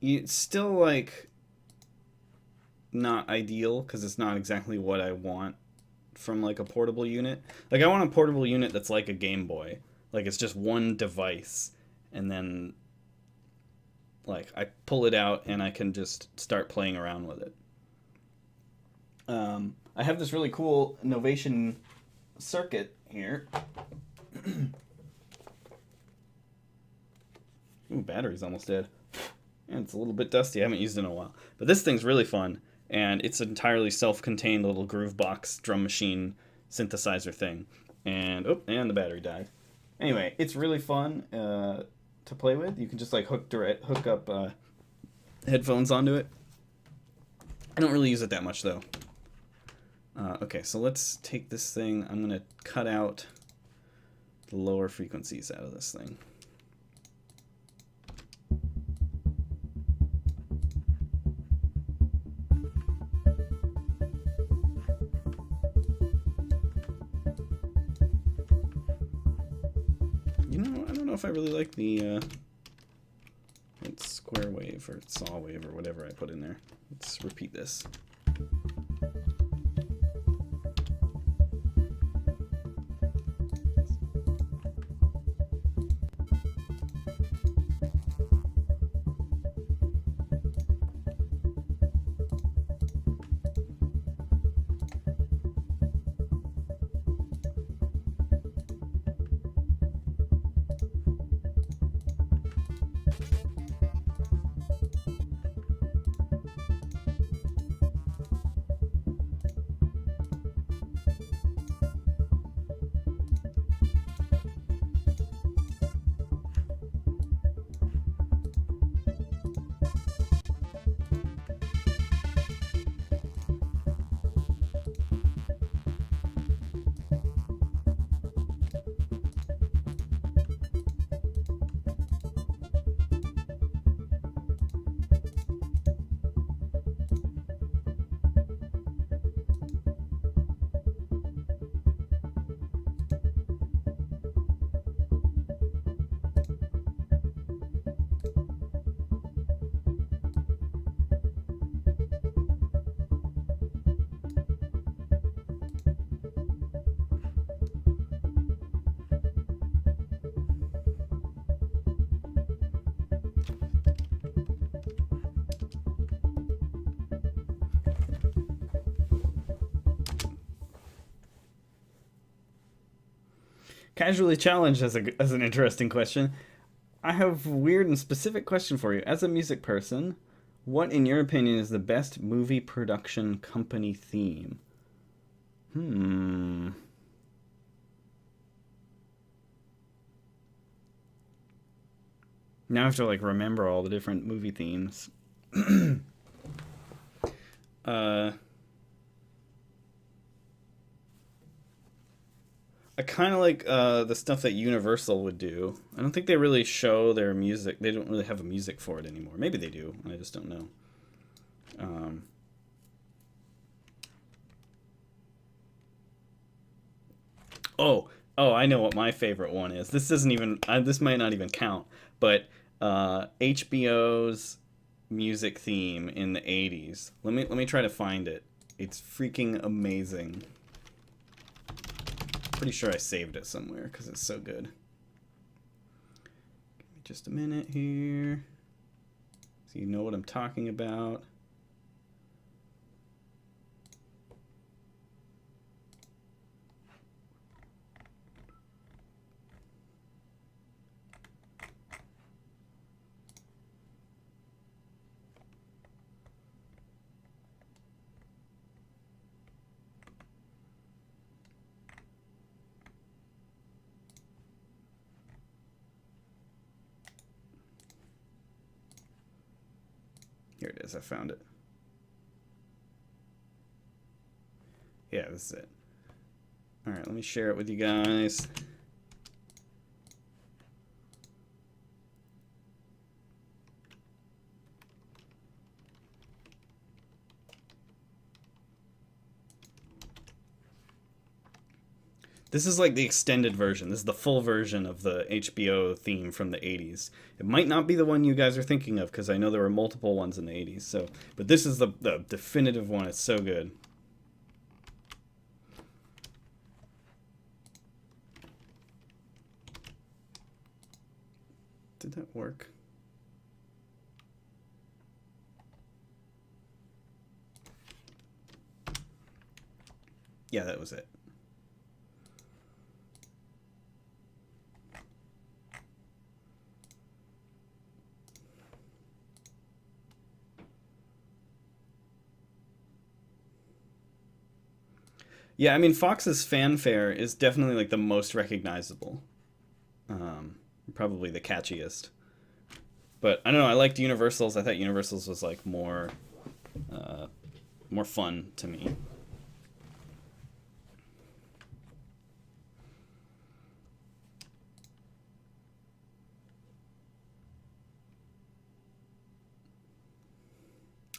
It's still like not ideal because it's not exactly what I want from like a portable unit. Like I want a portable unit that's like a Game Boy. Like it's just one device and then like I pull it out and I can just start playing around with it. I have this really cool Novation circuit here. Ooh, battery's almost dead. And it's a little bit dusty. I haven't used it in a while. But this thing's really fun, and it's an entirely self-contained little Groovebox drum machine synthesizer thing. And and the battery died. Anyway, it's really fun to play with. You can just like hook up headphones onto it. I don't really use it that much though. Okay, so let's take this thing. I'm gonna cut out the lower frequencies out of this thing. You know, I don't know if I really like the square wave or saw wave or whatever I put in there. Let's repeat this. Casually challenged as an interesting question. I have a weird and specific question for you. As a music person, what, in your opinion, is the best movie production company theme? Hmm. Now I have to like remember all the different movie themes. uh, I kind of like the stuff that Universal would do. I don't think they really show their music. They don't really have a music for it anymore. Maybe they do. I just don't know. Um, oh, oh, I know what my favorite one is. This doesn't even. This might not even count. But HBO's music theme in the '80s. Let me try to find it. It's freaking amazing. Pretty sure I saved it somewhere because it's so good. Give me just a minute here, so you know what I'm talking about. Here it is, I found it. Yeah, this is it. Alright, let me share it with you guys. This is like the extended version. This is the full version of the HBO theme from the 80s. It might not be the one you guys are thinking of because I know there were multiple ones in the 80s. So, but this is the definitive one. It's so good. Did that work? Yeah, that was it. Yeah, I mean, Fox's Fanfare is definitely like the most recognizable. Probably the catchiest. But I don't know, I liked Universal's. I thought Universal's was like more fun to me.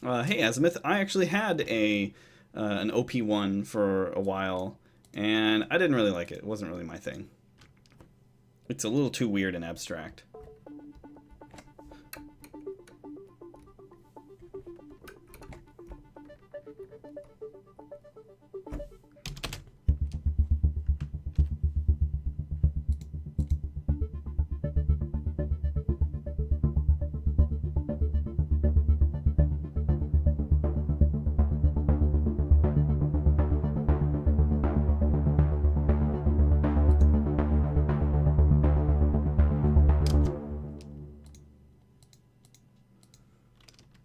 Hey Azimuth, I actually had an OP1 for a while, and I didn't really like it. It wasn't really my thing. It's a little too weird and abstract.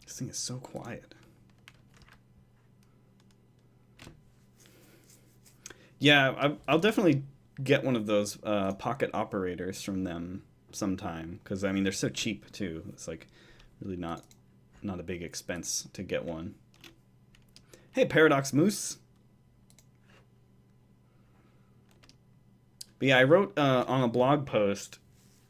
This thing is so quiet. Yeah, I'll definitely get one of those pocket operators from them sometime because I mean they're so cheap too. It's like really not a big expense to get one. Hey, Paradox Moose. But yeah, I wrote on a blog post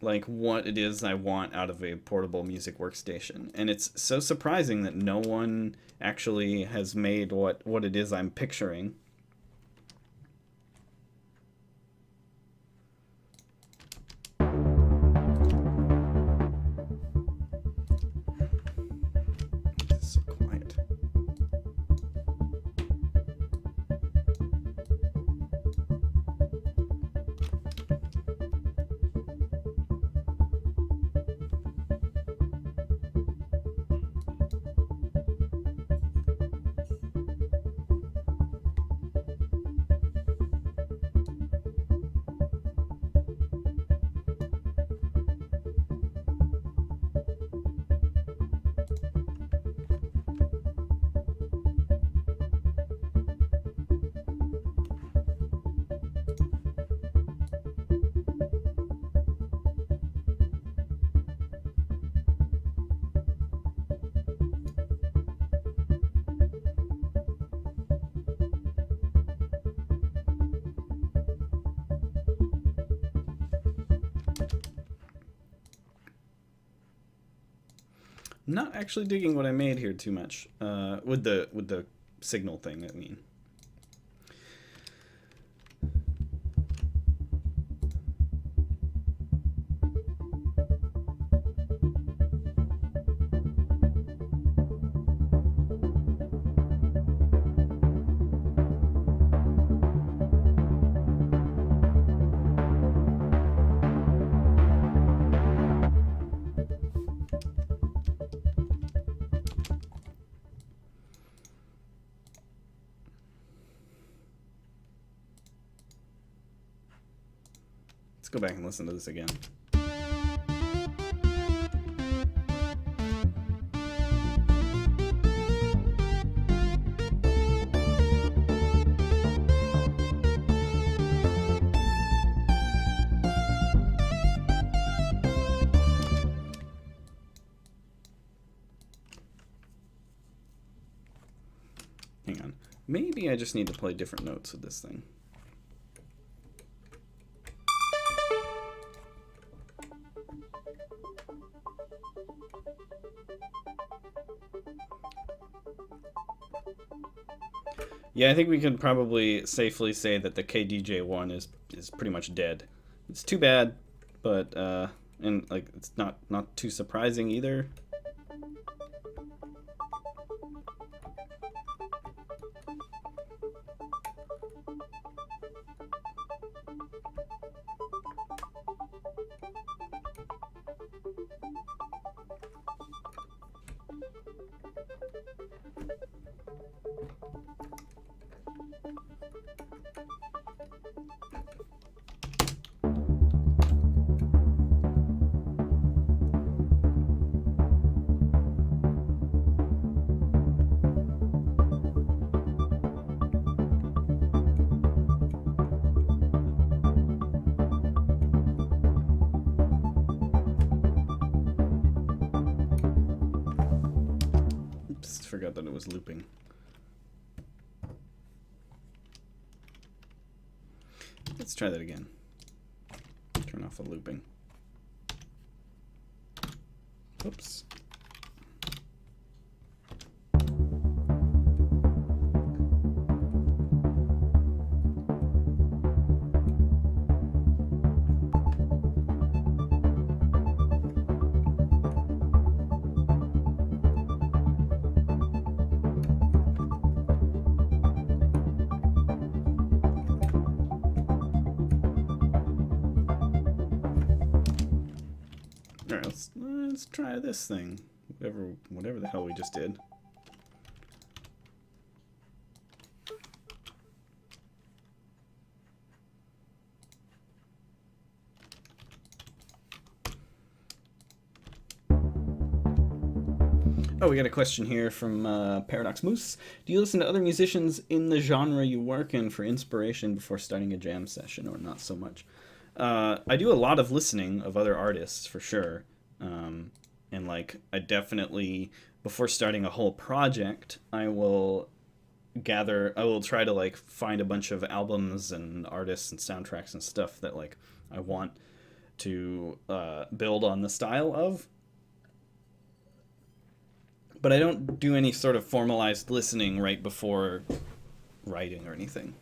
like what it is I want out of a portable music workstation, and it's so surprising that no one actually has made what it is I'm picturing. It's so quiet. Not actually digging what I made here too much. With the signal thing, I mean. Go back and listen to this again. Hang on. Maybe I just need to play different notes with this thing. Yeah, I think we can probably safely say that the KDJ1 is pretty much dead. It's too bad, but and like it's not too surprising either. Forgot that it was looping. Let's try that again. Turn off the looping. Oops. Let's try this thing. Whatever the hell we just did. Oh, we got a question here from Paradox Moose. Do you listen to other musicians in the genre you work in for inspiration before starting a jam session, or not so much? I do a lot of listening of other artists, for sure. And like, I definitely, before starting a whole project, I will try to like find a bunch of albums and artists and soundtracks and stuff that like I want to build on the style of. But I don't do any sort of formalized listening right before writing or anything.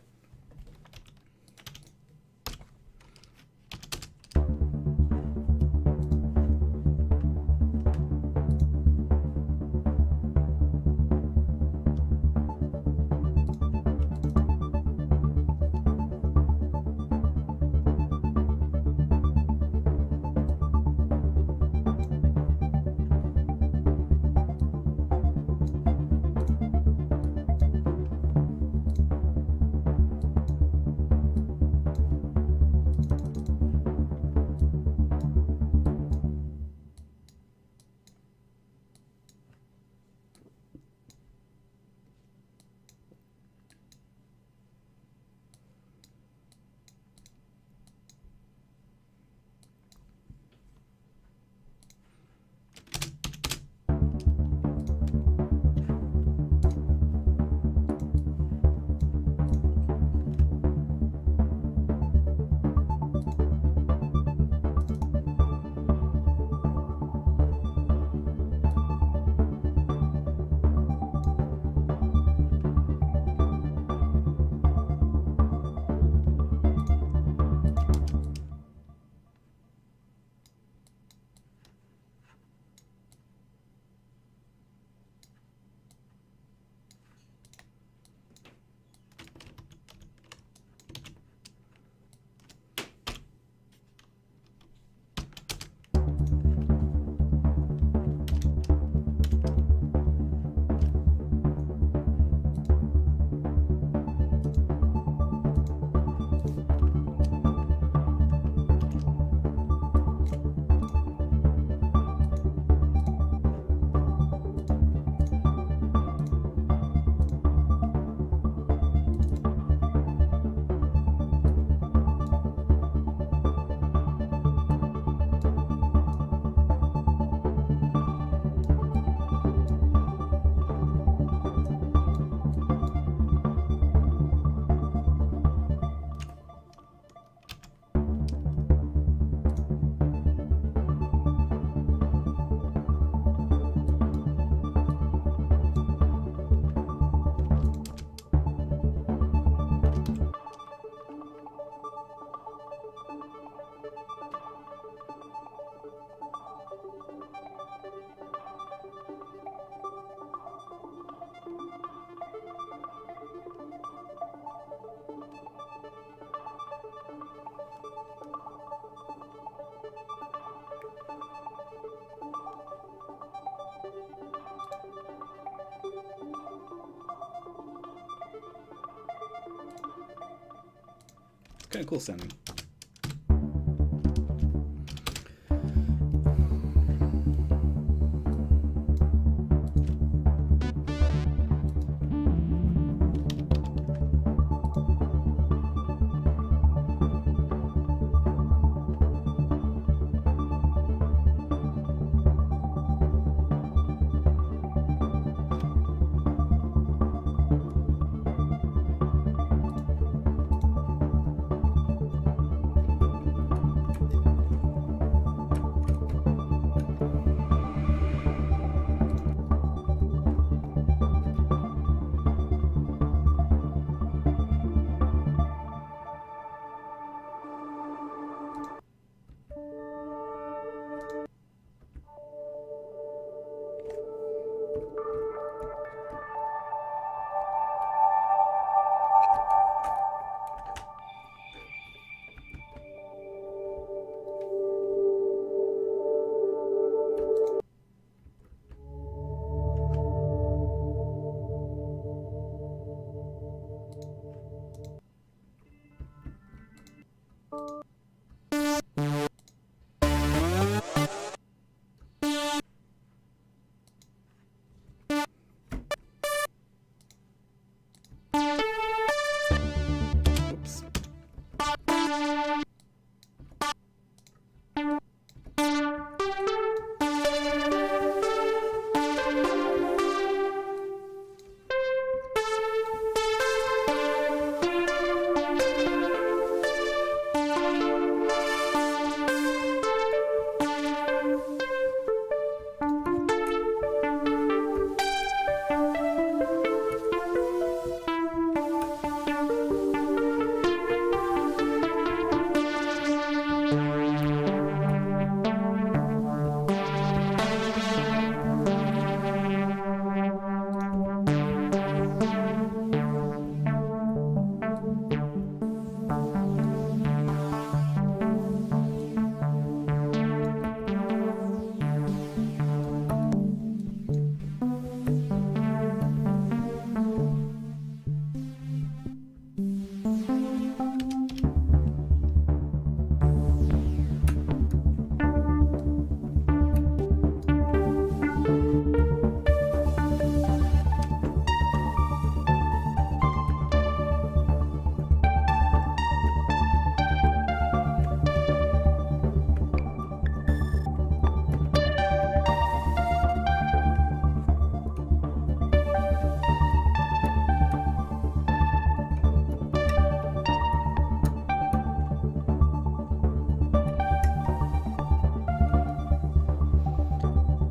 kind of cool sounding.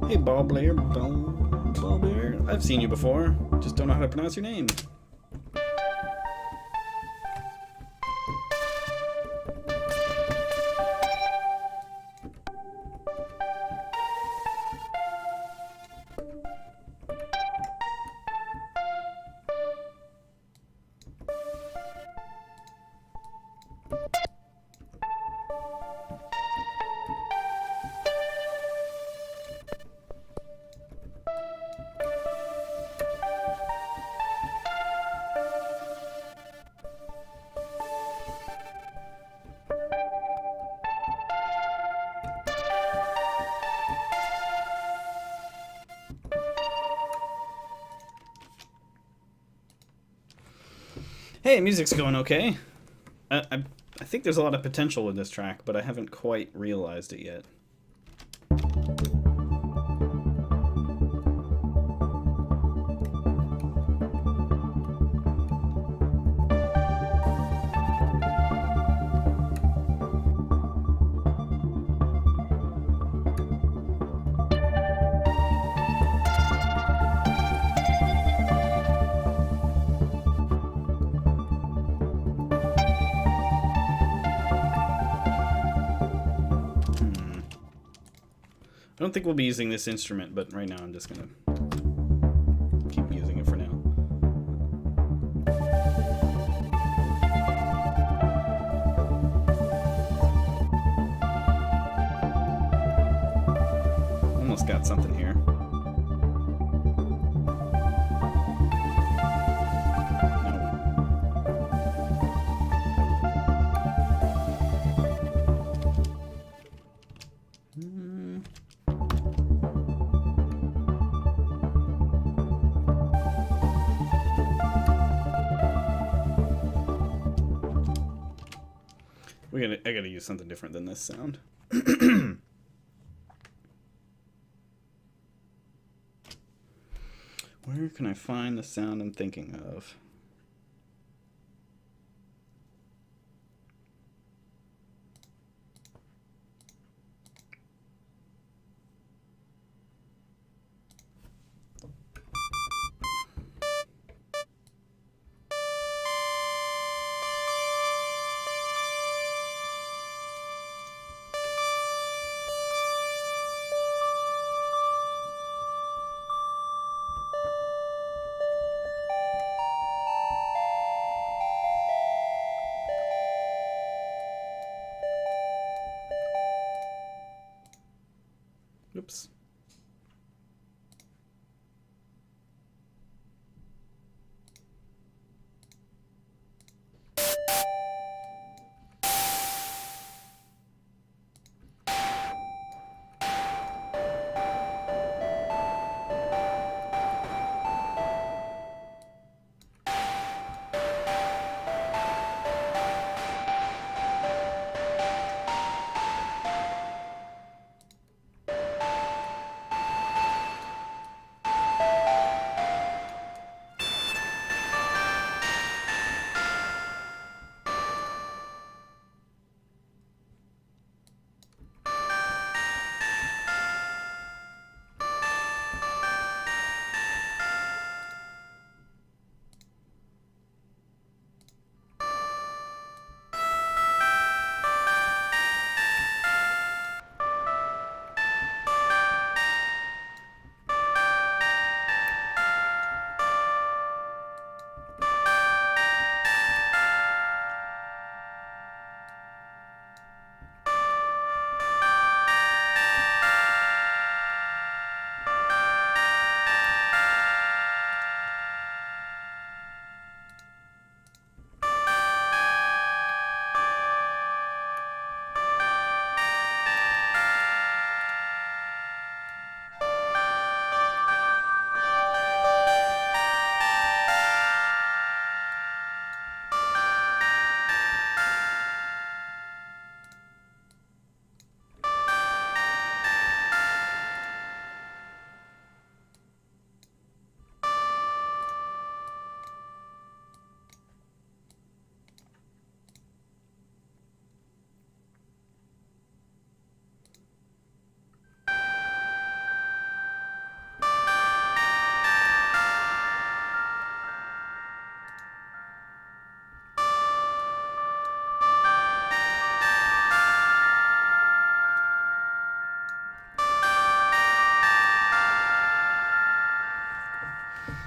Hey, Ball Blair, Ball Bear. I've seen you before. Just don't know how to pronounce your name. Hey, music's going okay. I think there's a lot of potential with this track, but I haven't quite realized it yet. I don't think we'll be using this instrument, but right now I'm just gonna keep using it for now. Almost got something here. No. I gotta use something different than this sound. Where can I find the sound I'm thinking of? Oops.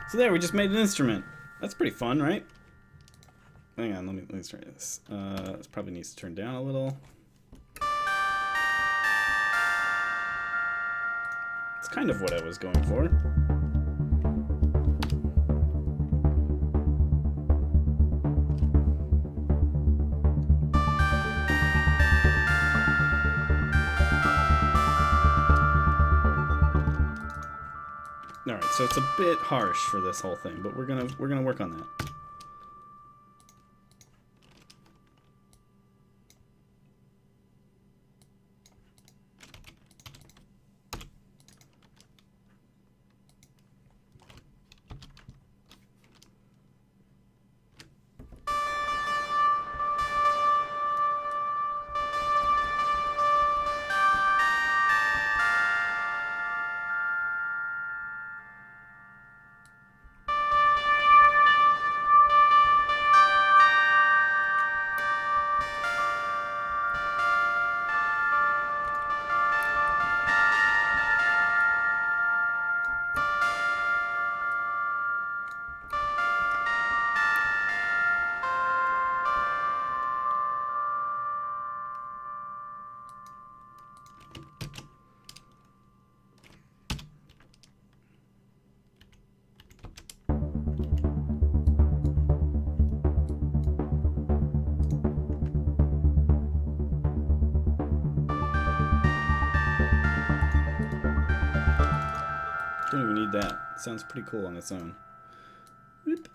So there, we just made an instrument. That's pretty fun, right? Hang on, let me try this. This probably needs to turn down a little. It's kind of what I was going for. All right, so it's a bit harsh for this whole thing, but we're gonna work on that. Don't even need that. It sounds pretty cool on its own. Whoop.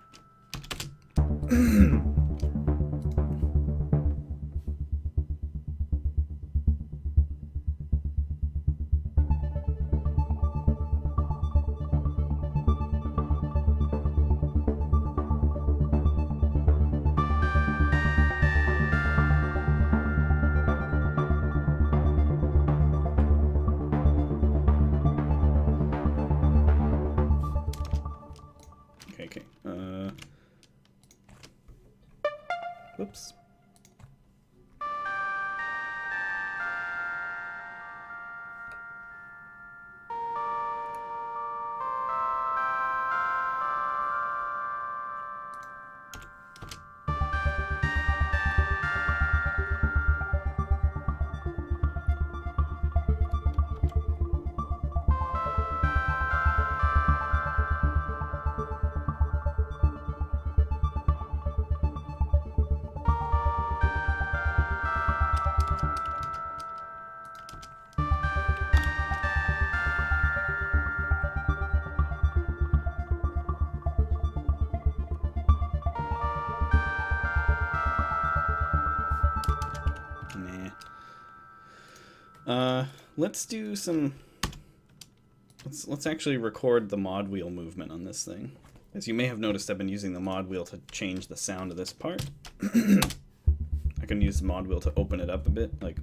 Let's do some... Let's actually record the mod wheel movement on this thing. As you may have noticed, I've been using the mod wheel to change the sound of this part. I can use the mod wheel to open it up a bit, like...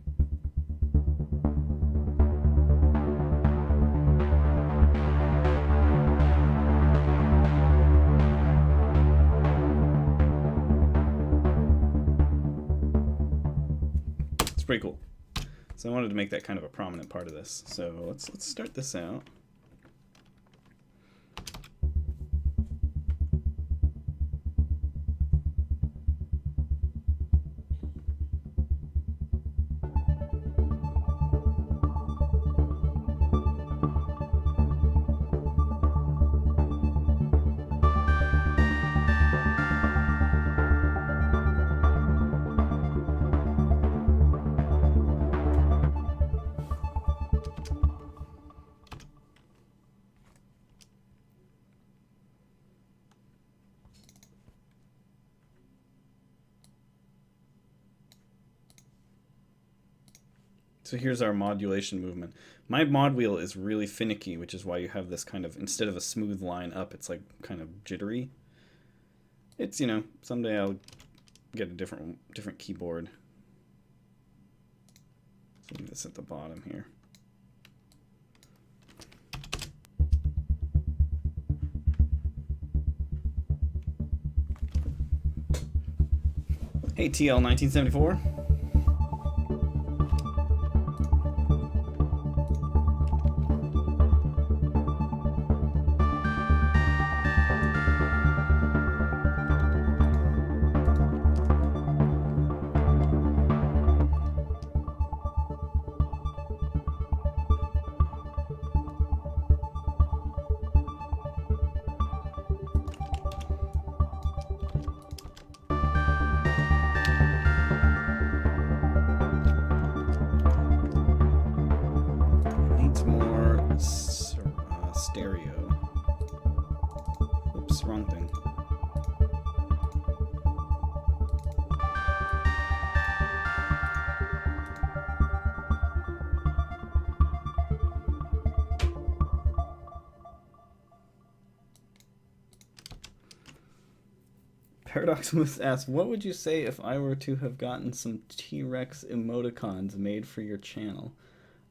It's pretty cool. So I wanted to make that kind of a prominent part of this. So let's start this out. So here's our modulation movement. My mod wheel is really finicky, which is why you have this kind of, instead of a smooth line up, it's like kind of jittery. It's, you know, someday I'll get a different keyboard. So leave this at the bottom here. Hey TL1974. Wrong thing. Paradoxmus asks, what would you say if I were to have gotten some T-Rex emoticons made for your channel?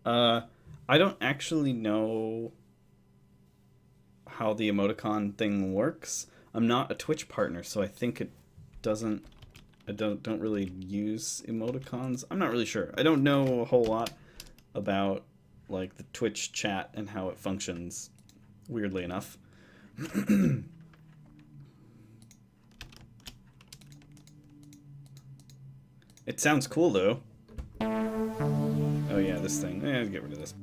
I don't actually know how the emoticon thing works. I'm not a Twitch partner, so I think it doesn't... I don't really use emoticons. I'm not really sure. I don't know a whole lot about like the Twitch chat and how it functions, weirdly enough. It sounds cool though. Oh yeah, this thing. Let's get rid of this.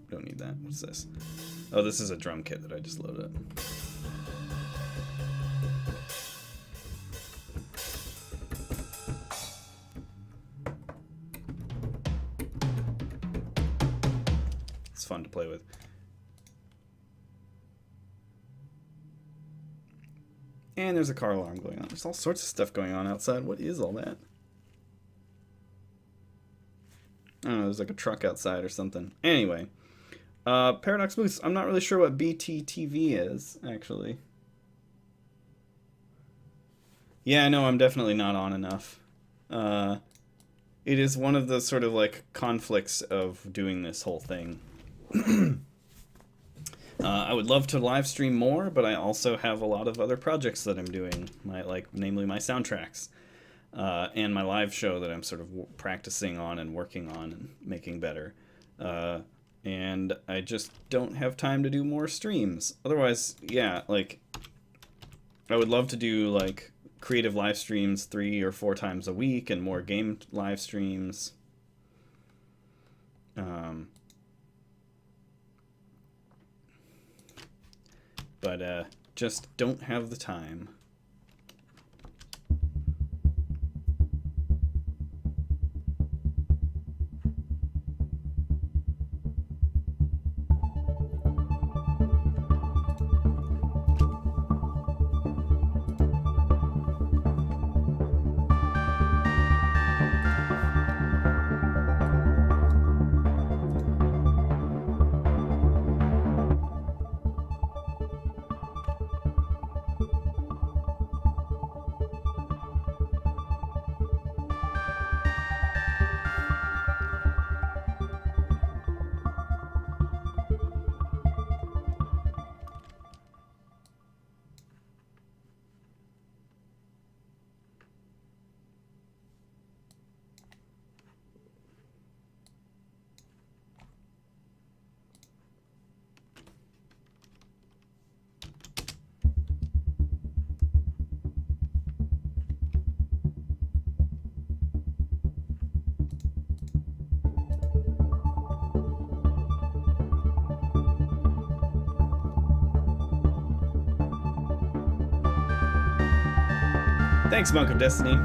Don't need that. What's this? Oh, this is a drum kit that I just loaded up. It's fun to play with. And there's a car alarm going on. There's all sorts of stuff going on outside. What is all that? I don't know, there's like a truck outside or something. Anyway. Paradox Moose, I'm not really sure what BTTV is, actually. Yeah, I know, I'm definitely not on enough. It is one of the sort of like conflicts of doing this whole thing. I would love to live stream more, but I also have a lot of other projects that I'm doing, namely my soundtracks, and my live show that I'm sort of practicing on and working on and making better. And I just don't have time to do more streams. Otherwise, yeah, like, I would love to do, like, creative live streams 3 or 4 times a week and more game live streams. But just don't have the time. Thanks, Monk of Destiny.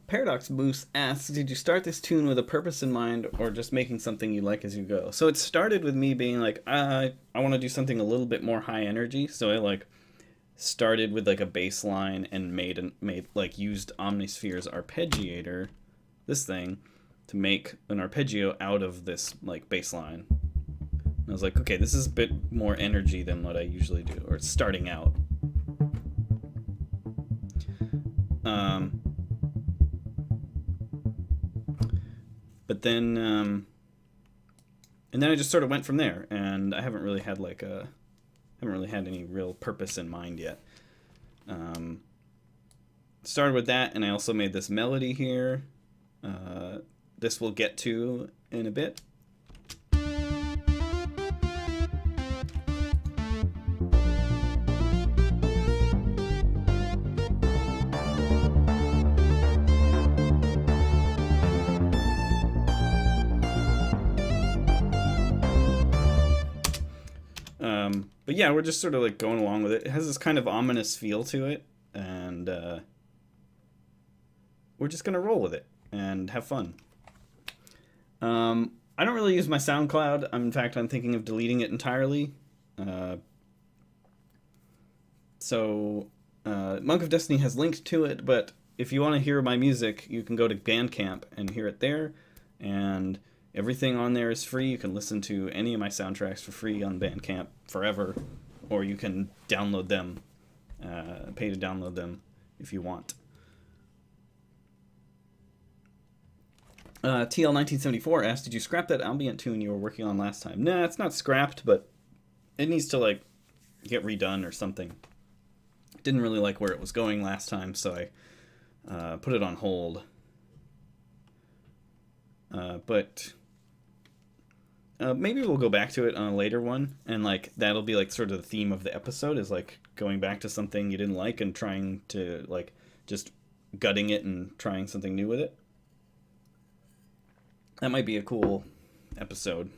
Paradox Moose asks, did you start this tune with a purpose in mind or just making something you like as you go? So it started with me being like, I want to do something a little bit more high energy. So I like started with like a bass line and made like used Omnisphere's arpeggiator, this thing, to make an arpeggio out of this like bass line. And I was like, okay, this is a bit more energy than what I usually do, or starting out. But then, and then I just sort of went from there, and I haven't really had any real purpose in mind yet. Started with that, and I also made this melody here. This we'll get to in a bit. But yeah, we're just sort of like going along with it. It has this kind of ominous feel to it, and we're just gonna roll with it and have fun. I don't really use my SoundCloud. In fact, I'm thinking of deleting it entirely. So Monk of Destiny has linked to it, but if you want to hear my music, you can go to Bandcamp and hear it there, and everything on there is free. You can listen to any of my soundtracks for free on Bandcamp forever, or you can download them, pay to download them if you want. TL1974 asked, did you scrap that ambient tune you were working on last time? Nah, it's not scrapped, but it needs to like get redone or something. Didn't really like where it was going last time, so I put it on hold. But maybe we'll go back to it on a later one, and like that'll be like sort of the theme of the episode, is like going back to something you didn't like and trying to like just gutting it and trying something new with it. That might be a cool episode.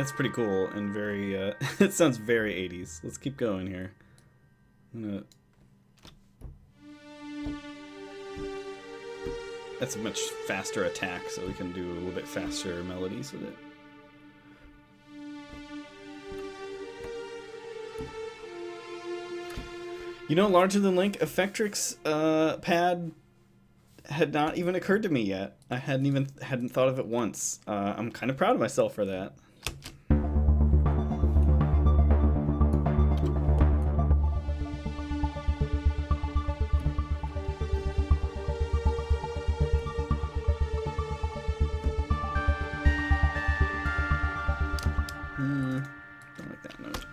That's pretty cool and very, it sounds very 80s. Let's keep going here. That's a much faster attack, so we can do a little bit faster melodies with it. You know, larger than Link, Effectrix pad had not even occurred to me yet. I hadn't thought of it once. I'm kind of proud of myself for that. Don't like that note.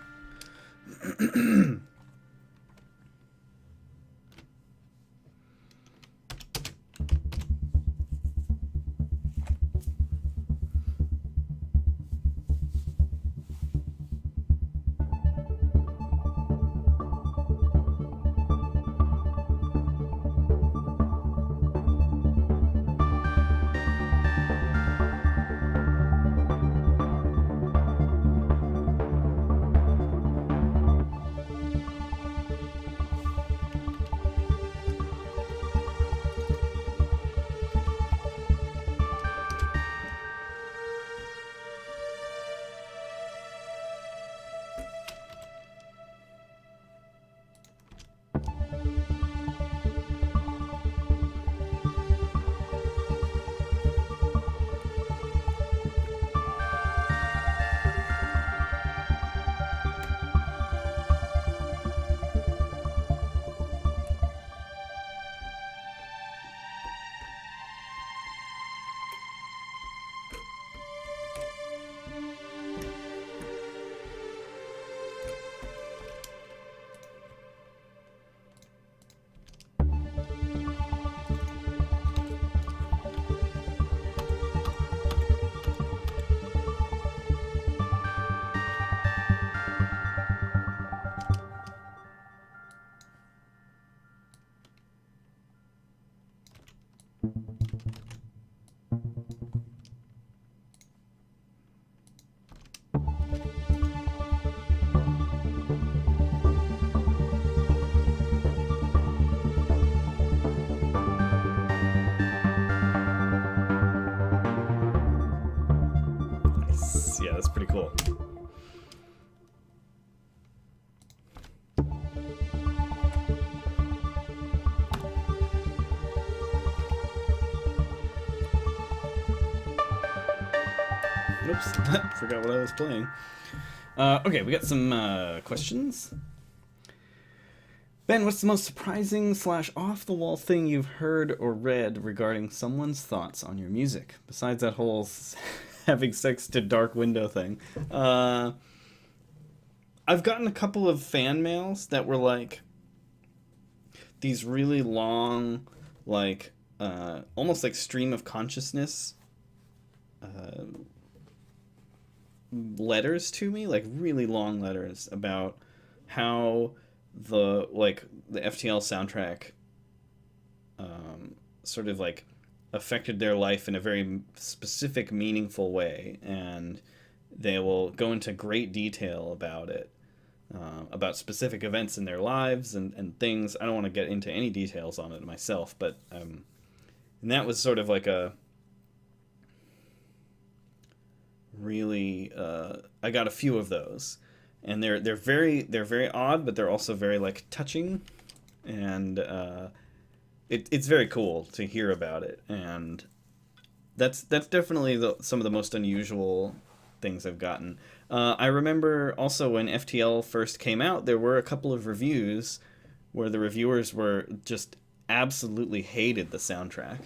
Yeah, that's pretty cool. Oops, forgot what I was playing. Okay, we got some questions. Ben, what's the most surprising / off-the-wall thing you've heard or read regarding someone's thoughts on your music? Besides that whole having sex to dark window thing. I've gotten a couple of fan mails that were like these really long, like almost like stream of consciousness letters to me, like really long letters about how the FTL soundtrack sort of like affected their life in a very specific, meaningful way, and they will go into great detail about it, about specific events in their lives and things. I don't want to get into any details on it myself, but and that was sort of like a really I got a few of those, and they're very odd, but they're also very like touching, and it's very cool to hear about it, and that's definitely some of the most unusual things I've gotten. I remember also when FTL first came out, there were a couple of reviews where the reviewers were just absolutely hated the soundtrack.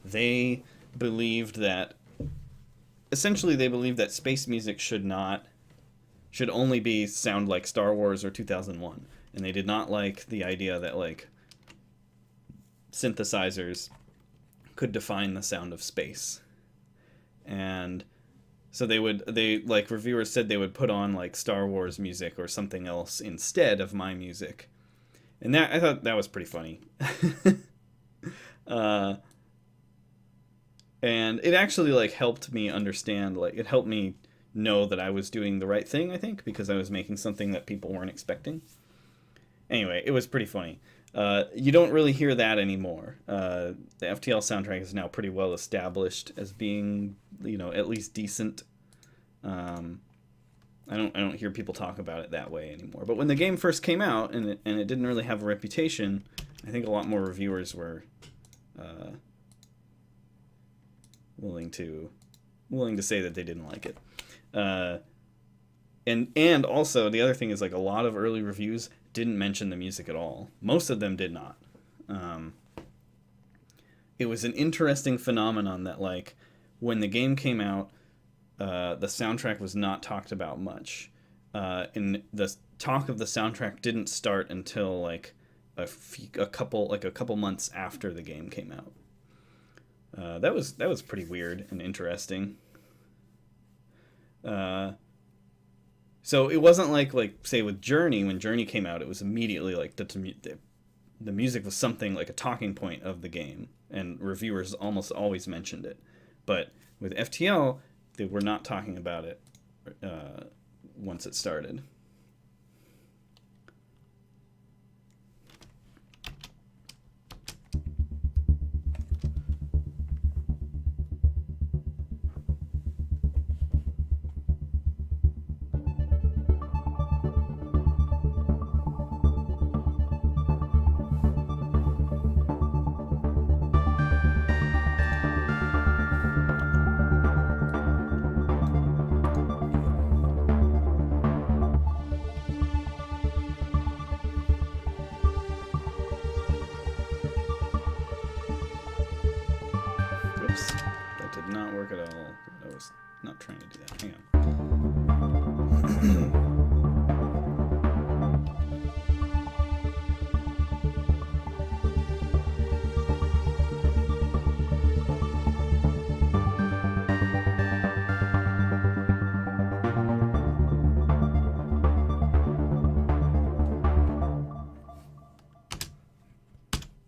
They believed that essentially space music should only sound like Star Wars or 2001, and they did not like the idea that like synthesizers could define the sound of space. And so reviewers said they would put on like Star Wars music or something else instead of my music. And that, I thought that was pretty funny. And it actually like helped me understand, like it helped me know that I was doing the right thing, I think, because I was making something that people weren't expecting. Anyway, it was pretty funny. You don't really hear that anymore. The FTL soundtrack is now pretty well established as being, you know, at least decent. I don't hear people talk about it that way anymore. But when the game first came out and it didn't really have a reputation, I think a lot more reviewers were willing to say that they didn't like it. And also the other thing is, like, a lot of early reviews didn't mention the music at all. Most of them did not. It was an interesting phenomenon that, like, when the game came out, the soundtrack was not talked about much. And the talk of the soundtrack didn't start until like a couple months after the game came out. That was pretty weird and interesting. So it wasn't like say with Journey, when Journey came out, it was immediately like the music was something like a talking point of the game, and reviewers almost always mentioned it. But with FTL, they were not talking about it once it started.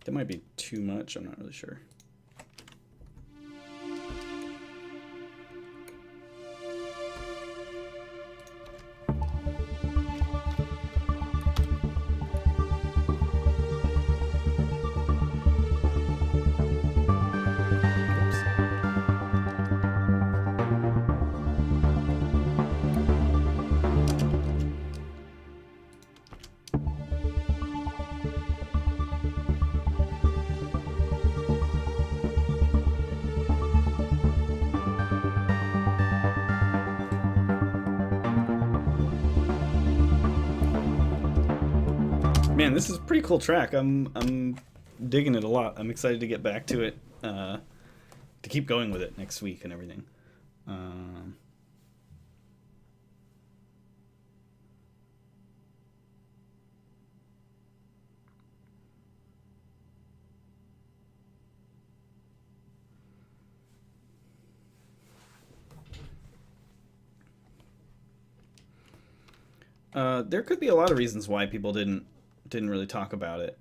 That might be too much, I'm not really sure. Man, this is a pretty cool track. I'm digging it a lot. I'm excited to get back to it, to keep going with it next week and everything. There could be a lot of reasons why people didn't really talk about it.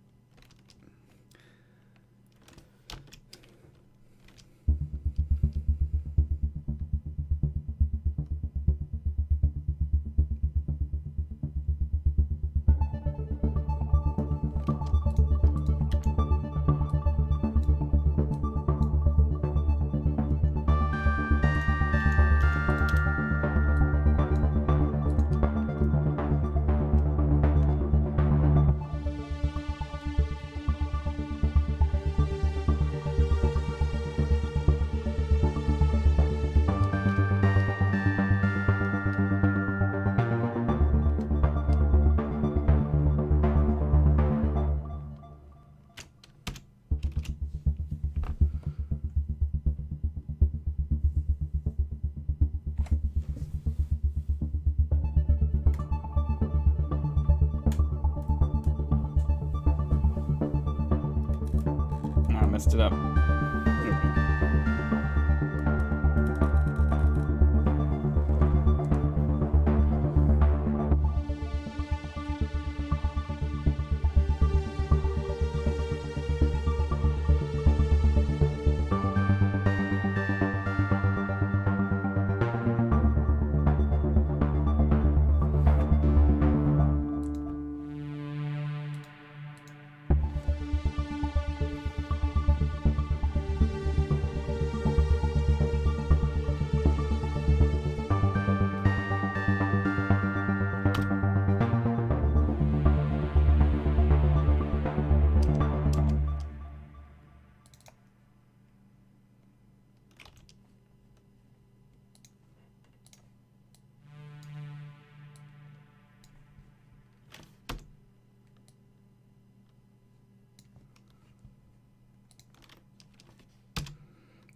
Messed it up.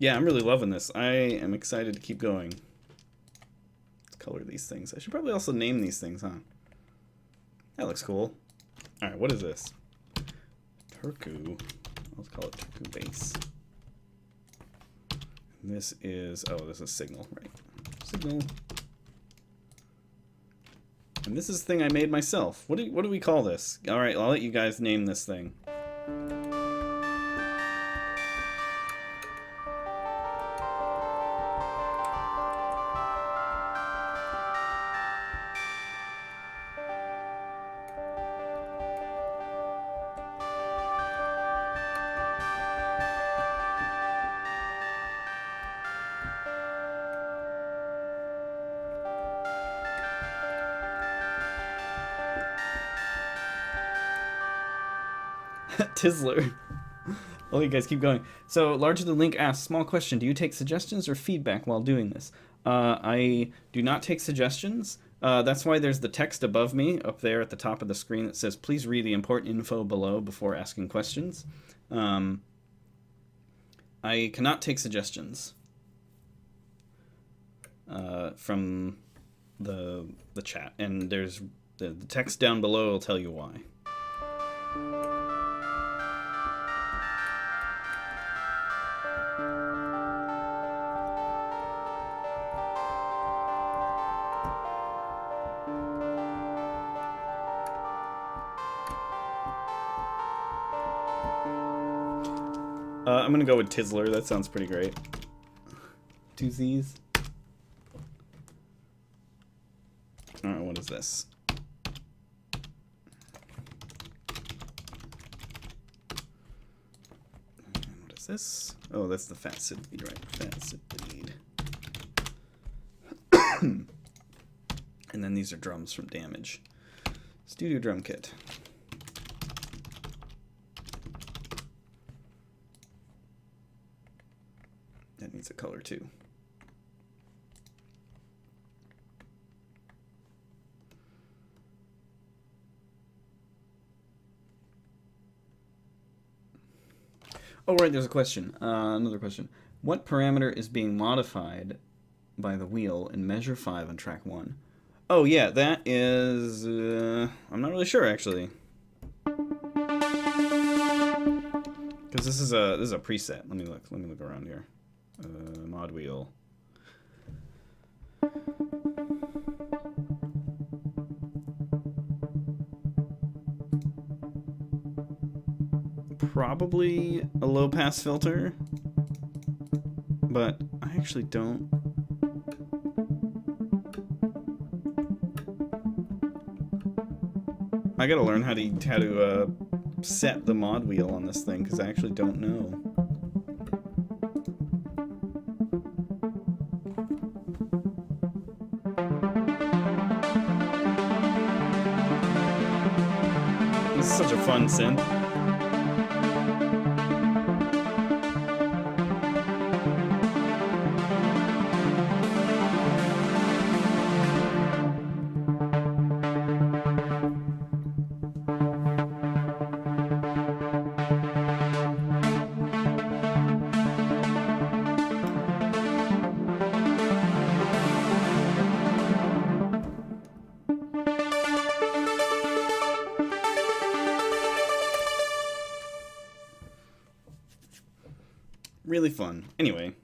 Yeah, I'm really loving this. I am excited to keep going. Let's color these things. I should probably also name these things, huh? That looks cool. Alright, what is this? Turku. Let's call it Turku bass. This is, oh, this is signal, right? Signal. And this is the thing I made myself. What do we call this? All right, I'll let you guys name this thing. Tizzler. I'll let you guys keep going. So, Larger Than Link asks, small question, do you take suggestions or feedback while doing this? I do not take suggestions. That's why there's the text above me, up there at the top of the screen, that says, please read the important info below before asking questions. I cannot take suggestions from the chat, and there's the text down below will tell you why. I'm gonna go with Tizzler. That sounds pretty great. Two Z's. Alright, what is this? And what is this? Oh, that's the facet lead, right? Facet lead. And then these are drums from Damage. Studio drum kit. That needs a color too. Oh, right, there's a question. Another question. What parameter is being modified by the wheel in measure 5 on track 1? Oh, yeah, that is... I'm not really sure, actually. Because this is a preset. Let me look around here. Mod wheel. Probably a low pass filter, but I actually don't. I gotta learn how to set the mod wheel on this thing because I actually don't know. This is such a fun synth. Really fun. Anyway.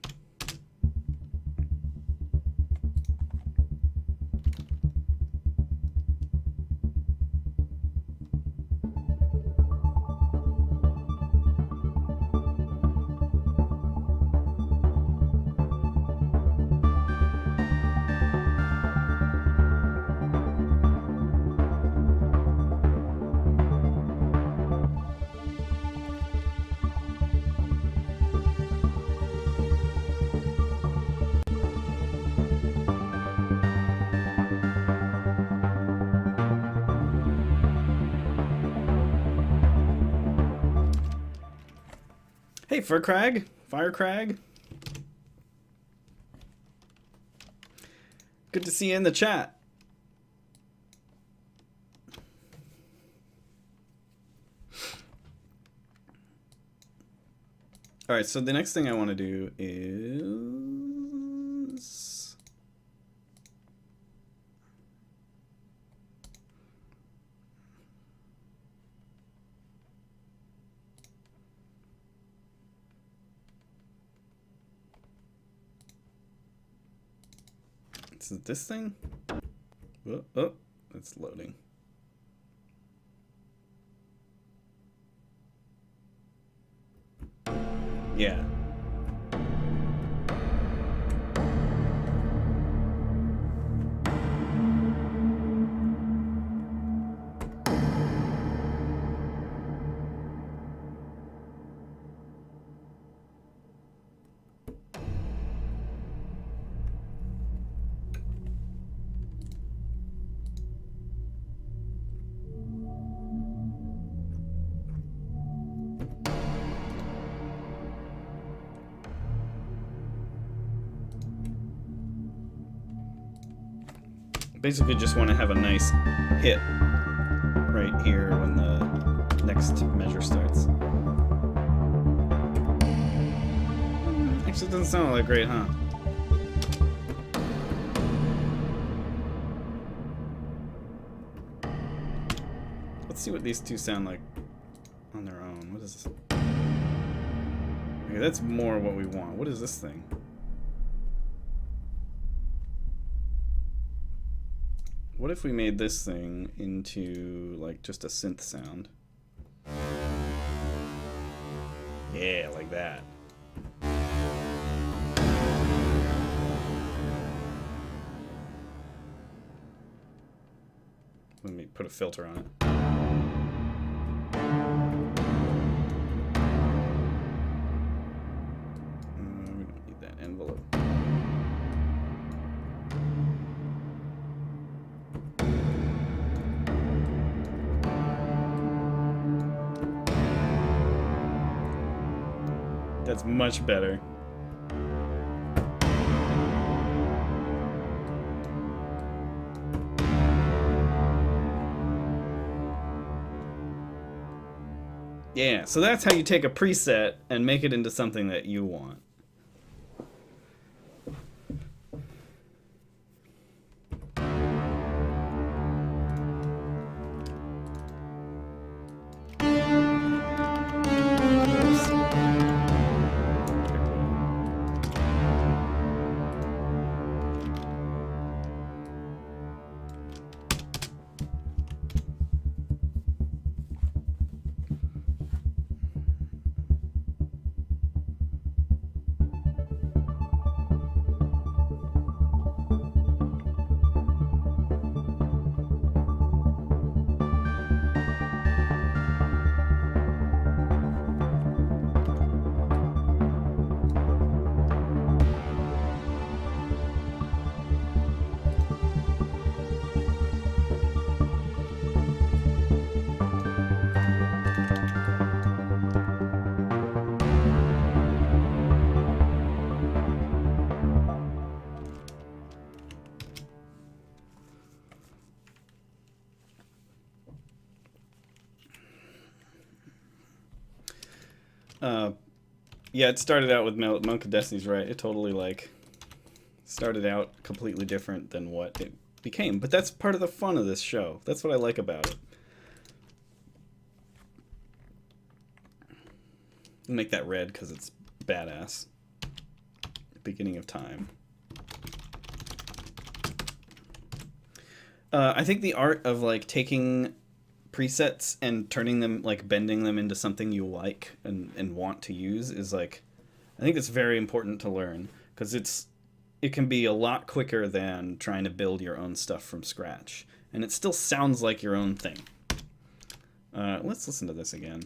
Hey, Firecrag. Good to see you in the chat. All right, so the next thing I want to do is is it this thing? Oh, it's loading. Yeah. Basically just want to have a nice hit right here when the next measure starts. Actually, it doesn't sound all that great, huh? Let's see what these two sound like on their own. What is this? Okay, that's more what we want. What is this thing? What if we made this thing into, like, just a synth sound? Yeah, like that. Let me put a filter on it. We don't need that envelope. That's much better. Yeah, so that's how you take a preset and make it into something that you want. Yeah, it started out with Monk of Destiny's right. It totally, like, started out completely different than what it became. But that's part of the fun of this show. That's what I like about it. I'll make that red because it's badass. Beginning of time. I think the art of, like, taking presets and turning them, like, bending them into something you like and want to use is, like, I think it's very important to learn, because it can be a lot quicker than trying to build your own stuff from scratch, and it still sounds like your own thing. Let's listen to this again.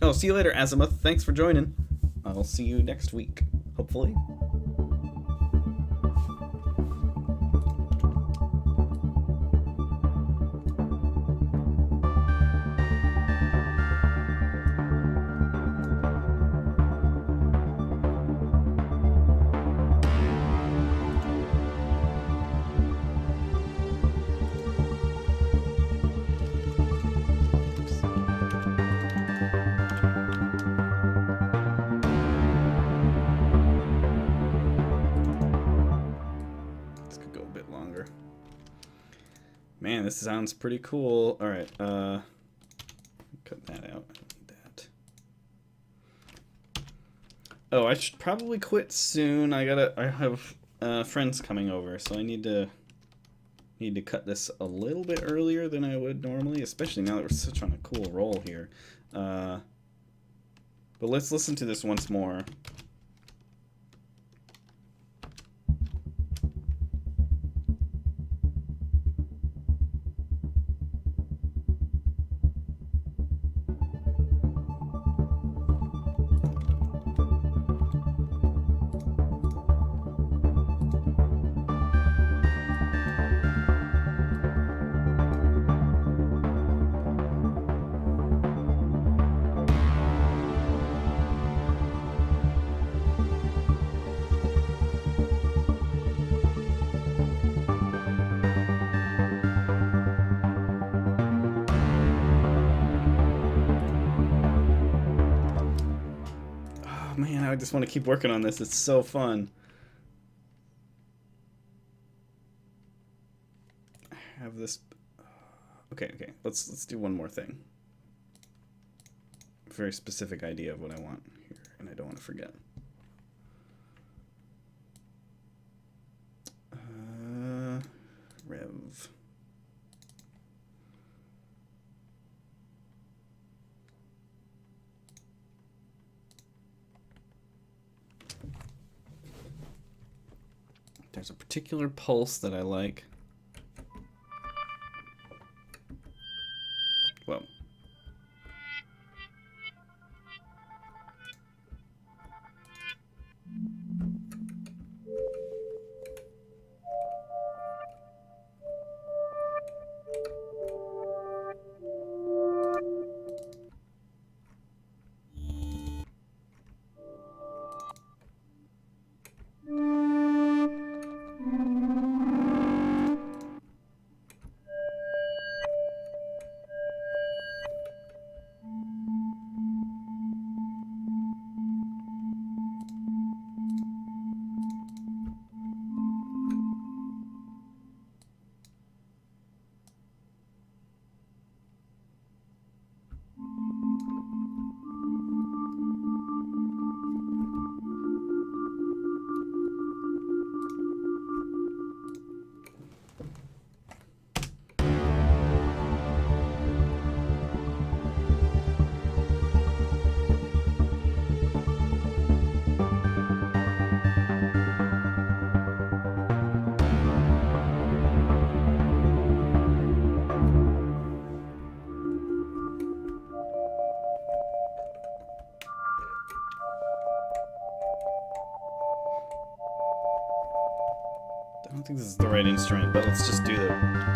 Oh, see you later, Azimuth. Thanks for joining. I'll see you next week, hopefully. Oops. longer. Man, this sounds pretty cool. All right, cut that out. I don't need that. Oh, I should probably quit soon. I have friends coming over, so I need to cut this a little bit earlier than I would normally, especially now that we're such on a cool roll here. But let's listen to this once more. Man, I just want to keep working on this. It's so fun. I have this. Okay. Let's do one more thing. A very specific idea of what I want here, and I don't want to forget. Rev. There's a particular pulse that I like. Whoa. I don't think this is the right instrument, but let's just do the...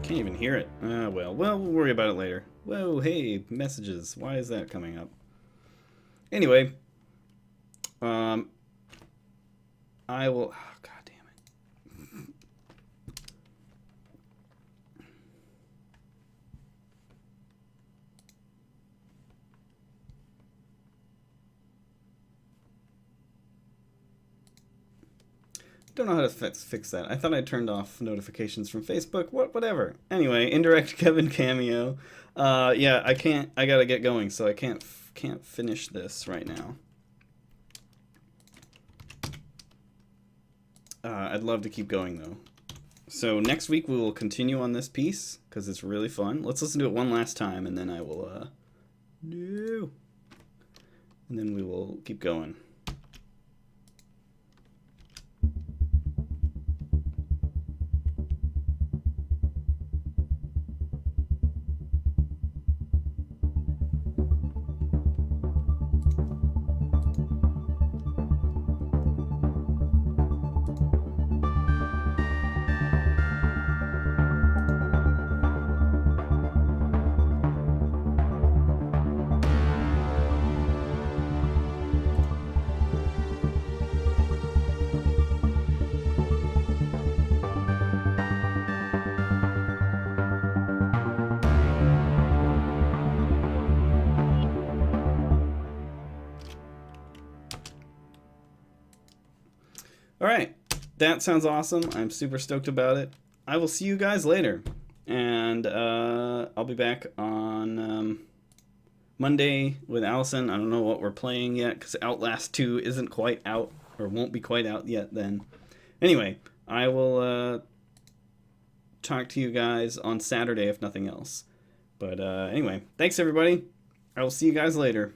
Can't even hear it. Well, we'll worry about it later. Whoa, hey, messages. Why is that coming up? Anyway, I will... Oh, God damn it. Don't know how to fix that. I thought I turned off notifications from Facebook. Whatever. Anyway, indirect Kevin cameo. Yeah, I can't. I gotta get going, so I can't finish this right now. I'd love to keep going though. So next week we will continue on this piece because it's really fun. Let's listen to it one last time, and then I will. No. And then we will keep going. Alright, that sounds awesome. I'm super stoked about it. I will see you guys later. And I'll be back on Monday with Allison. I don't know what we're playing yet because Outlast 2 isn't quite out, or won't be quite out yet then. Anyway, I will talk to you guys on Saturday if nothing else. But anyway, thanks everybody. I will see you guys later.